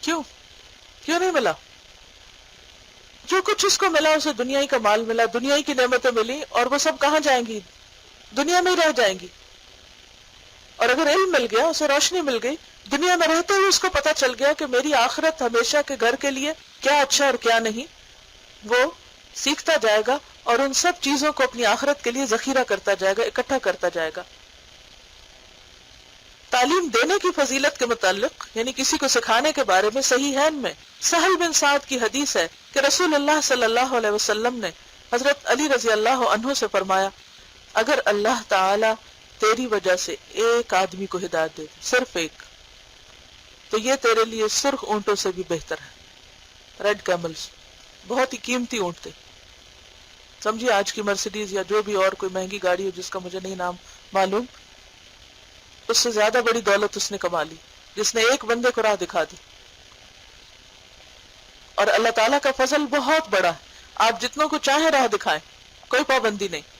کیوں نہیں ملا؟ جو کچھ اس کو ملا اسے دنیائی کا مال ملا، دنیائی کی نعمتیں ملی، اور وہ سب کہاں جائیں گی؟ دنیا میں ہی رہ جائیں گی. اور اگر علم مل گیا، اسے روشنی مل گئی، دنیا میں رہتے ہوئے اس کو پتا چل گیا کہ میری آخرت ہمیشہ کے گھر کے لیے کیا اچھا اور کیا نہیں، وہ سیکھتا جائے گا اور ان سب چیزوں کو اپنی آخرت کے لیے ذخیرہ کرتا جائے گا، اکٹھا کرتا جائے گا. تعلیم دینے کی فضیلت کے متعلق، یعنی کسی کو سکھانے کے بارے میں صحیحین میں سہل بن سعد کی حدیث ہے کہ رسول اللہ صلی اللہ علیہ وسلم نے حضرت علی رضی اللہ عنہ سے فرمایا، اگر اللہ تعالی تیری وجہ سے ایک آدمی کو ہدایت دے، صرف ایک، تو یہ تیرے لیے سرخ اونٹوں سے بھی بہتر ہے. ریڈ کیملز، بہت ہی قیمتی اونٹ تھے. سمجھیے آج کی مرسیڈیز یا جو بھی اور کوئی مہنگی گاڑی ہو جس کا مجھے نہیں نام معلوم، اس سے زیادہ بڑی دولت اس نے کما لی جس نے ایک بندے کو راہ دکھا دی. اور اللہ تعالیٰ کا فضل بہت بڑا ہے، آپ جتنوں کو چاہیں راہ دکھائیں، کوئی پابندی نہیں.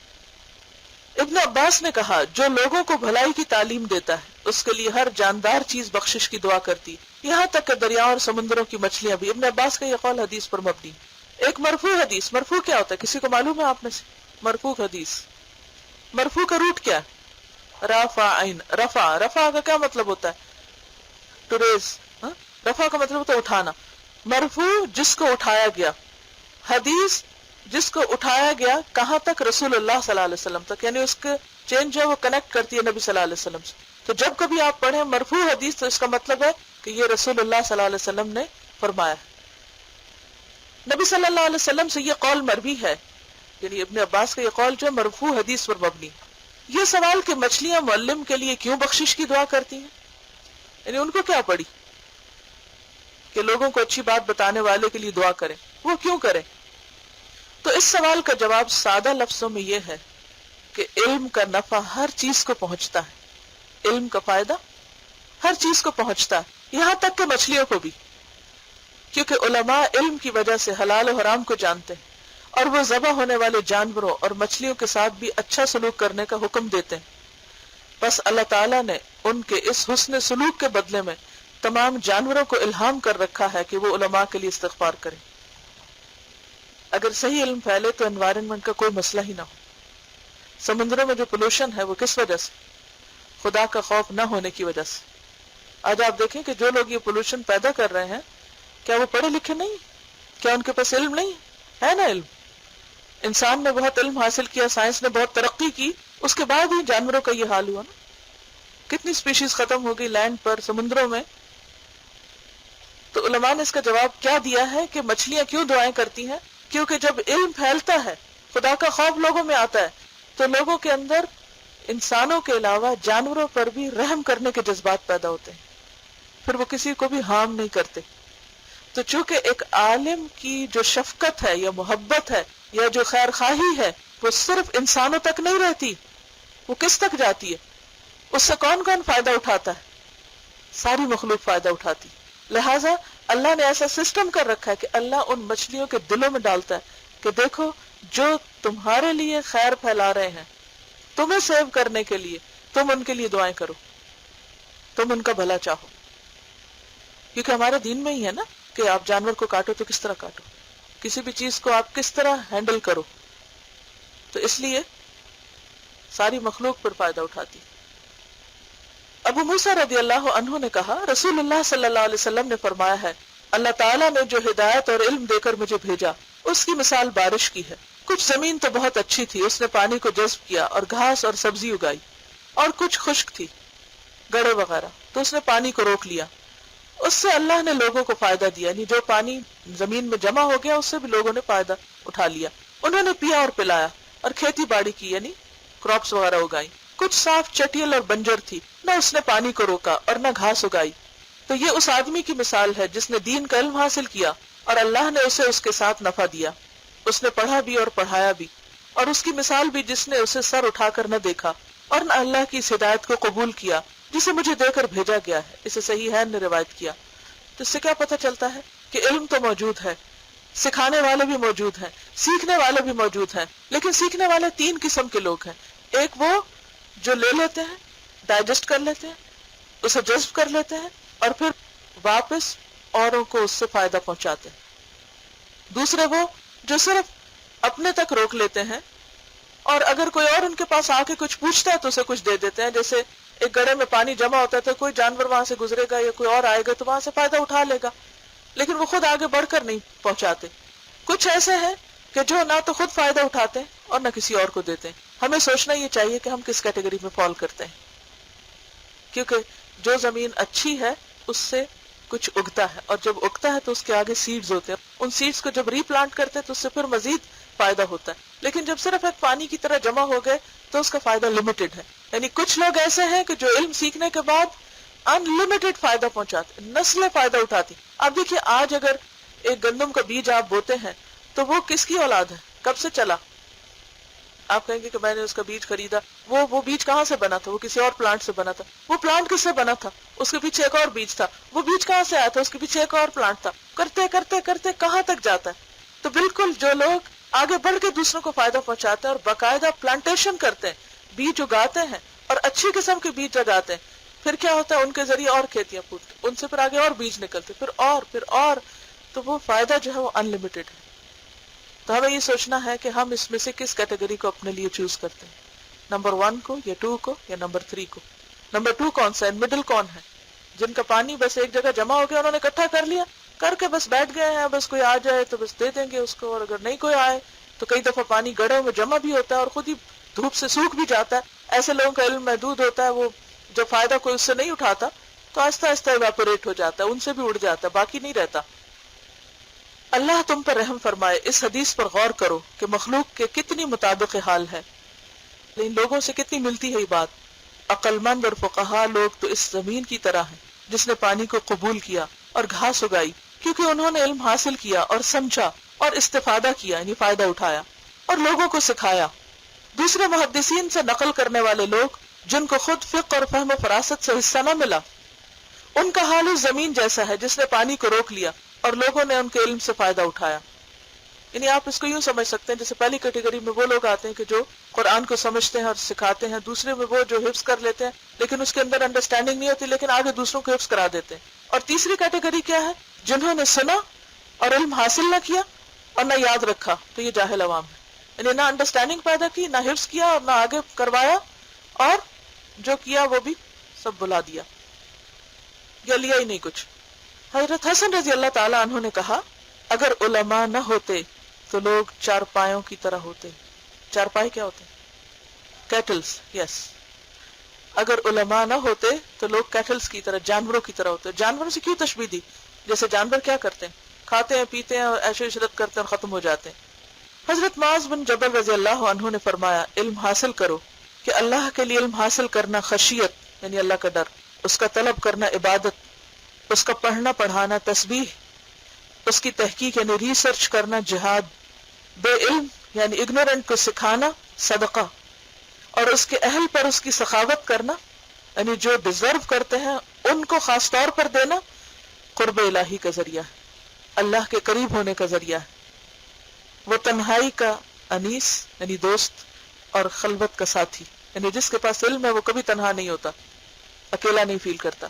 ابن عباس نے کہا، جو لوگوں کو بھلائی کی تعلیم دیتا ہے اس کے لیے ہر جاندار چیز بخشش کی دعا کرتی، یہاں تک کہ دریا اور سمندروں کی مچھلیاں بھی. ابن عباس کا یہ قول حدیث پر مبنی. ایک مرفوع حدیث. مرفوع کیا ہوتا ہے؟ کسی کو معلوم ہے آپ میں سے؟ مرفوع حدیث، مرفوع کا روٹ کیا ہے؟ رفع کا کیا مطلب ہوتا ہے؟ To raise. رفع کا مطلب ہوتا ہے اٹھانا. مرفوع جس کو اٹھایا گیا، حدیث جس کو اٹھایا گیا کہاں تک؟ رسول اللہ صلی اللہ علیہ وسلم تک، یعنی اس کے چین جو ہے وہ کنیکٹ کرتی ہے نبی صلی اللہ علیہ وسلم سے. تو جب کبھی آپ پڑھیں مرفوع حدیث تو اس کا مطلب ہے کہ یہ رسول اللہ صلی اللہ علیہ وسلم نے فرمایا ہے. نبی صلی اللہ علیہ وسلم سے یہ قول مروی ہے، یعنی ابن عباس کا یہ قول جو مرفوع حدیث پر مبنی. یہ سوال کہ مچھلیاں معلم کے لیے کیوں بخشش کی دعا کرتی ہیں، یعنی ان کو کیا پڑی کہ لوگوں کو اچھی بات بتانے والے کے لیے دعا کریں، وہ کیوں کریں؟ تو اس سوال کا جواب سادہ لفظوں میں یہ ہے کہ علم کا نفع ہر چیز کو پہنچتا ہے، علم کا فائدہ ہر چیز کو پہنچتا ہے، یہاں تک کہ مچھلیوں کو بھی، کیونکہ علماء علم کی وجہ سے حلال و حرام کو جانتے ہیں اور وہ ذبح ہونے والے جانوروں اور مچھلیوں کے ساتھ بھی اچھا سلوک کرنے کا حکم دیتے ہیں. بس اللہ تعالیٰ نے ان کے اس حسن سلوک کے بدلے میں تمام جانوروں کو الہام کر رکھا ہے کہ وہ علماء کے لیے استغفار کریں. اگر صحیح علم پھیلے تو انوائرنمنٹ کا کوئی مسئلہ ہی نہ ہو. سمندروں میں جو پولوشن ہے وہ کس وجہ سے؟ خدا کا خوف نہ ہونے کی وجہ سے. آج آپ دیکھیں کہ جو لوگ یہ پولوشن پیدا کر رہے ہیں، کیا وہ پڑھے لکھے نہیں؟ کیا ان کے پاس علم نہیں ہے؟ نا علم. انسان نے بہت علم حاصل کیا، سائنس نے بہت ترقی کی، اس کے بعد ہی جانوروں کا یہ حال ہوا نا. کتنی سپیشیز ختم ہو گئی لینڈ پر، سمندروں میں. تو علماء نے اس کا جواب کیا دیا ہے کہ مچھلیاں کیوں دعائیں کرتی ہیں؟ کیونکہ جب علم پھیلتا ہے، خدا کا خوف لوگوں میں آتا ہے، تو لوگوں کے اندر انسانوں کے علاوہ جانوروں پر بھی رحم کرنے کے جذبات پیدا ہوتے ہیں، پھر وہ کسی کو بھی ہارم نہیں کرتے. تو چونکہ ایک عالم کی جو شفقت ہے یا محبت ہے یا جو خیر خواہی ہے وہ صرف انسانوں تک نہیں رہتی، وہ کس تک جاتی ہے؟ اس سے کون کون فائدہ اٹھاتا ہے؟ ساری مخلوق فائدہ اٹھاتی. لہٰذا اللہ نے ایسا سسٹم کر رکھا ہے کہ اللہ ان مچھلیوں کے دلوں میں ڈالتا ہے کہ دیکھو، جو تمہارے لیے خیر پھیلا رہے ہیں، تمہیں سیو کرنے کے لیے، تم ان کے لیے دعائیں کرو، تم ان کا بھلا چاہو. کیونکہ ہمارے دین میں ہی ہے نا کہ آپ جانور کو کاٹو تو کس طرح کاٹو، کسی بھی چیز کو آپ کس طرح ہینڈل کرو. تو اس لیے ساری مخلوق پر فائدہ اٹھاتی. ابو موسیٰ رضی اللہ عنہ نے کہا رسول اللہ صلی اللہ علیہ وسلم نے فرمایا ہے اللہ تعالیٰ نے جو ہدایت اور علم دے کر مجھے بھیجا اس کی مثال بارش کی ہے. کچھ زمین تو بہت اچھی تھی، اس نے پانی کو جذب کیا اور گھاس اور سبزی اگائی، اور کچھ خشک تھی گڑے وغیرہ، تو اس نے پانی کو روک لیا. اس سے اللہ نے لوگوں کو فائدہ دیا، یعنی جو پانی زمین میں جمع ہو گیا اس سے بھی لوگوں نے فائدہ اٹھا لیا. انہوں نے پیا اور پلایا اور کھیتی باڑی کی، یعنی کراپس وغیرہ اگائی. کچھ صاف چٹیل اور بنجر تھی، نہ اس نے پانی کو روکا اور نہ گھاس اگائی. تو یہ اس آدمی کی مثال ہے جس نے دین کا علم حاصل کیا اور اللہ نے اسے اس کے ساتھ نفع دیا. اس نے پڑھا بھی اور پڑھایا بھی. اور اس کی مثال بھی جس نے اسے سر اٹھا کر نہ دیکھا اور نہ اللہ کی اس ہدایت کو قبول کیا جسے مجھے دے کر بھیجا گیا ہے. اسے صحیحین نے روایت کیا. تو اس سے کیا پتہ چلتا ہے کہ علم تو موجود ہے، سکھانے والے بھی موجود ہیں، سیکھنے والے بھی موجود ہیں. لیکن سیکھنے والے تین قسم کے لوگ ہیں. ایک وہ جو لے لیتے ہیں، ڈائجسٹ کر لیتے ہیں، اسے جذب کر لیتے ہیں اور پھر واپس اوروں کو اس سے فائدہ پہنچاتے ہیں. دوسرے وہ جو صرف اپنے تک روک لیتے ہیں اور اگر کوئی اور ان کے پاس آ کے کچھ پوچھتا ہے تو اسے کچھ دے دیتے ہیں. جیسے ایک گڑھے میں پانی جمع ہوتا ہے تو کوئی جانور وہاں سے گزرے گا یا کوئی اور آئے گا تو وہاں سے فائدہ اٹھا لے گا، لیکن وہ خود آگے بڑھ کر نہیں پہنچاتے. کچھ ایسے ہیں کہ جو نہ تو خود فائدہ اٹھاتے ہیں اور نہ کسی اور کو دیتے ہیں. ہمیں سوچنا یہ چاہیے کہ ہم کس کیٹیگری میں فال کرتے ہیں، کیونکہ جو زمین اچھی ہے اس سے کچھ اگتا ہے، اور جب اگتا ہے تو اس کے آگے سیڈز ہوتے ہیں. ان سیڈز کو جب ری پلانٹ کرتے ہیں تو اس سے پھر مزید فائدہ ہوتا ہے. لیکن جب صرف ایک پانی کی طرح جمع ہو گئے تو اس کا فائدہ لمیٹڈ ہے. یعنی کچھ لوگ ایسے ہیں کہ جو علم سیکھنے کے بعد ان لمیٹڈ فائدہ پہنچاتے، نسلیں فائدہ اٹھاتی. آپ دیکھیے آج اگر ایک گندم کا بیج آپ بوتے ہیں تو وہ کس کی اولاد ہے، کب سے چلا؟ آپ کہیں گے کہ میں نے اس کا بیج خریدا. وہ بیج کہاں سے بنا تھا؟ وہ کسی اور پلانٹ سے بنا تھا. وہ پلانٹ کس سے بنا تھا؟ اس کے پیچھے ایک اور بیج تھا. وہ بیج کہاں سے آیا تھا؟ اس کے پیچھے ایک اور پلانٹ تھا. کرتے کرتے کرتے کہاں تک جاتا ہے. تو بالکل جو لوگ آگے بڑھ کے دوسروں کو فائدہ پہنچاتے ہیں اور باقاعدہ پلانٹیشن کرتے ہیں، بیج اگاتے ہیں اور اچھی قسم کے بیج جگاتے ہیں، پھر کیا ہوتا ہے ان کے ذریعے اور کھیتیاں پھوٹتی، ان سے پھر آگے اور بیج نکلتے، پھر اور تو وہ فائدہ جو ہے وہ ان لمیٹڈ ہے. تو ہمیں یہ سوچنا ہے کہ ہم اس میں سے کس کیٹیگری کو اپنے لیے چوز کرتے ہیں، نمبر 1 کو یا 2 کو یا نمبر 3 کو. نمبر 2 کون سا ہے؟ مڈل کون ہے؟ جن کا پانی بس ایک جگہ جمع ہو گیا، انہوں نے اکٹھا کر لیا، کر کے بس بیٹھ گئے ہیں، بس کوئی آ جائے تو بس دے دیں گے اس کو، اور اگر نہیں کوئی آئے تو کئی دفعہ پانی گڑھوں میں جمع بھی ہوتا ہے اور خود ہی دھوپ سے سوکھ بھی جاتا ہے. ایسے لوگوں کا علم محدود ہوتا ہے، وہ جو فائدہ کوئی اس سے نہیں اٹھاتا تو آہستہ آہستہ ایواپوریٹ ہو جاتا ہے، ان سے بھی اڑ جاتا ہے، باقی نہیں رہتا. اللہ تم پر رحم فرمائے. اس حدیث پر غور کرو کہ مخلوق کے کتنی مطابق حال ہے، لیکن لوگوں سے کتنی ملتی ہے یہ بات. عقل مند اور فقہا لوگ تو اس زمین کی طرح ہیں جس نے پانی کو قبول کیا اور گھاس اگائی، کیونکہ انہوں نے علم حاصل کیا اور سمجھا اور استفادہ کیا، یعنی فائدہ اٹھایا اور لوگوں کو سکھایا. دوسرے محدثین سے نقل کرنے والے لوگ جن کو خود فقہ اور فہم و فراست سے حصہ نہ ملا، ان کا حال اس زمین جیسا ہے جس نے پانی کو روک لیا اور لوگوں نے ان کے علم سے فائدہ اٹھایا. یعنی آپ اس کو یوں سمجھ سکتے ہیں جیسے پہلی کیٹیگری میں وہ لوگ آتے ہیں کہ جو قرآن کو سمجھتے ہیں اور سکھاتے ہیں، دوسرے میں وہ جو حفظ کر لیتے ہیں لیکن اس کے اندر انڈرسٹینڈنگ نہیں ہوتی لیکن آگے دوسروں کو حفظ کرا دیتے ہیں، اور تیسری کیٹیگری کیا ہے؟ جنہوں نے سنا اور علم حاصل نہ کیا اور نہ یاد رکھا، تو یہ جاہل عوام ہے. یعنی نہ انڈرسٹینڈنگ پیدا کی، نہ حفظ کیا اور نہ آگے کروایا، اور جو کیا وہ بھی سب بلا دیا یا لیا ہی نہیں کچھ. حضرت حسن رضی اللہ تعالی عنہ نے کہا اگر علماء نہ ہوتے تو لوگ چارپایوں کی طرح ہوتے. چارپائی کیا ہوتے؟ کیٹلز. یس. اگر علماء نہ ہوتے تو لوگ کیٹلز کی طرح، جانوروں کی طرح ہوتے. جانوروں سے کیوں تشبیہ دی؟ جیسے جانور کیا کرتے ہیں؟ کھاتے ہیں، پیتے ہیں اور عیش و عشرت کرتے ہیں اور ختم ہو جاتے ہیں. حضرت معاذ بن جبل رضی اللہ عنہ نے فرمایا علم حاصل کرو کہ اللہ کے لیے علم حاصل کرنا خشیت یعنی اللہ کا ڈر، اس کا طلب کرنا عبادت، اس کا پڑھنا پڑھانا تسبیح، اس کی تحقیق یعنی ریسرچ کرنا جہاد، بے علم یعنی اگنورنٹ کو سکھانا صدقہ، اور اس کے اہل پر اس کی سخاوت کرنا یعنی جو ڈیزرو کرتے ہیں ان کو خاص طور پر دینا قرب الہی کا ذریعہ ہے، اللہ کے قریب ہونے کا ذریعہ ہے. وہ تنہائی کا انیس یعنی دوست اور خلوت کا ساتھی، یعنی جس کے پاس علم ہے وہ کبھی تنہا نہیں ہوتا، اکیلا نہیں فیل کرتا،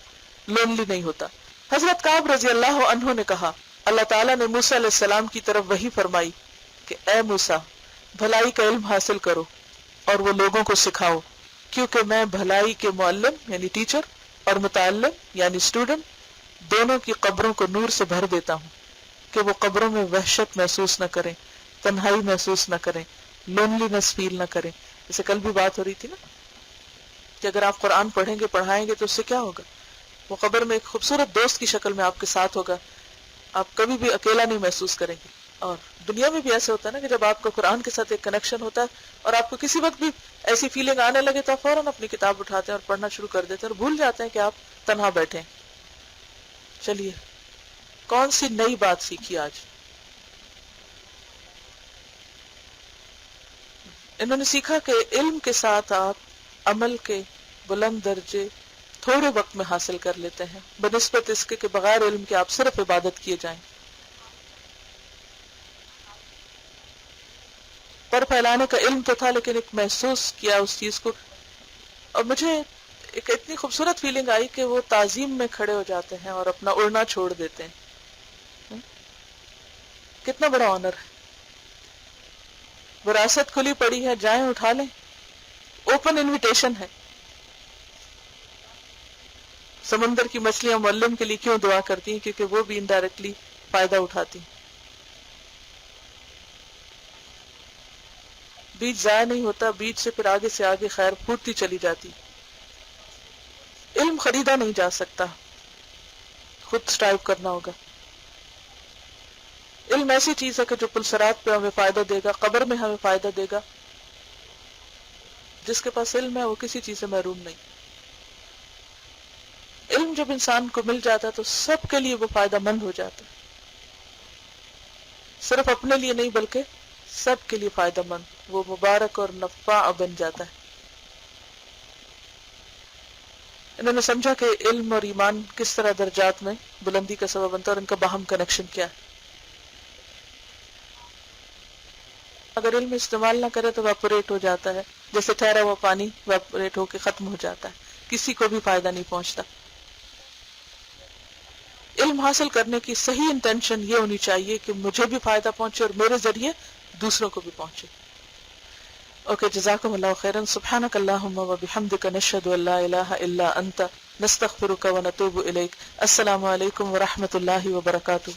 لونلی نہیں ہوتا. حضرت کعب رضی اللہ عنہ نے کہا اللہ تعالیٰ نے موسیٰ علیہ السلام کی طرف وحی فرمائی کہ اے موسیٰ بھلائی کا علم حاصل کرو اور وہ لوگوں کو سکھاؤ، کیونکہ میں بھلائی کے معلم یعنی ٹیچر اور متعلم یعنی اسٹوڈنٹ دونوں کی قبروں کو نور سے بھر دیتا ہوں کہ وہ قبروں میں وحشت محسوس نہ کریں، تنہائی محسوس نہ کریں، لونلینس فیل نہ کریں. جیسے کل بھی بات ہو رہی تھی نا کہ اگر آپ قرآن پڑھیں گے پڑھائیں گے تو اس سے کیا ہوگا، وہ قبر میں ایک خوبصورت دوست کی شکل میں آپ کے ساتھ ہوگا، آپ کبھی بھی اکیلا نہیں محسوس کریں گے. اور دنیا میں بھی ایسے ہوتا ہے نا کہ جب آپ کا قرآن کے ساتھ ایک کنیکشن ہوتا ہے اور آپ کو کسی وقت بھی ایسی فیلنگ آنے لگے تو آپ فوراً اپنی کتاب اٹھاتے ہیں اور پڑھنا شروع کر دیتے ہیں اور بھول جاتے ہیں کہ آپ تنہا بیٹھے ہیں. چلیے کون سی نئی بات سیکھی آج؟ انہوں نے سیکھا کہ علم کے ساتھ آپ عمل کے بلند درجے تھوڑے وقت میں حاصل کر لیتے ہیں بنسبت اس کے کہ بغیر علم کے آپ صرف عبادت کیے جائیں. پر پھیلانے کا علم تو تھا لیکن ایک محسوس کیا اس چیز کو، اور مجھے ایک اتنی خوبصورت فیلنگ آئی کہ وہ تعظیم میں کھڑے ہو جاتے ہیں اور اپنا اڑنا چھوڑ دیتے ہیں. کتنا بڑا آنر ہے. وراثت کھلی پڑی ہے، جائیں اٹھا لیں، اوپن انویٹیشن ہے. سمندر کی مچھلیاں معلم کے لیے کیوں دعا کرتی ہیں؟ کیونکہ وہ بھی انڈائریکٹلی فائدہ اٹھاتی ہیں. بیج ضائع نہیں ہوتا، بیج سے پھر آگے سے آگے خیر پھوٹتی چلی جاتی. علم خریدا نہیں جا سکتا، خود سٹرائیو کرنا ہوگا. علم ایسی چیز ہے کہ جو پلسرات پہ ہمیں فائدہ دے گا، قبر میں ہمیں فائدہ دے گا. جس کے پاس علم ہے وہ کسی چیز سے محروم نہیں. علم جب انسان کو مل جاتا ہے تو سب کے لیے وہ فائدہ مند ہو جاتا ہے، صرف اپنے لیے نہیں بلکہ سب کے لیے فائدہ مند، وہ مبارک اور نفع بن جاتا ہے. انہوں نے سمجھا کہ علم اور ایمان کس طرح درجات میں بلندی کا سبب بنتا ہے اور ان کا باہم کنیکشن کیا ہے. اگر علم استعمال نہ کرے تو ویپوریٹ ہو جاتا ہے، جیسے ٹھہرا ہوا پانی ویپوریٹ ہو کے ختم ہو جاتا ہے، کسی کو بھی فائدہ نہیں پہنچتا. علم حاصل کرنے کی صحیح انٹینشن یہ ہونی چاہیے کہ مجھے بھی فائدہ پہنچے اور میرے ذریعے دوسروں کو بھی پہنچے. اوکے، جزاکم اللہ خیرا. سبحانک اللہم و بحمدک، نشہد ان لا الہ الا انت، نستغفرک و نتوب الیک. السلام علیکم و رحمۃ اللہ وبرکاتہ.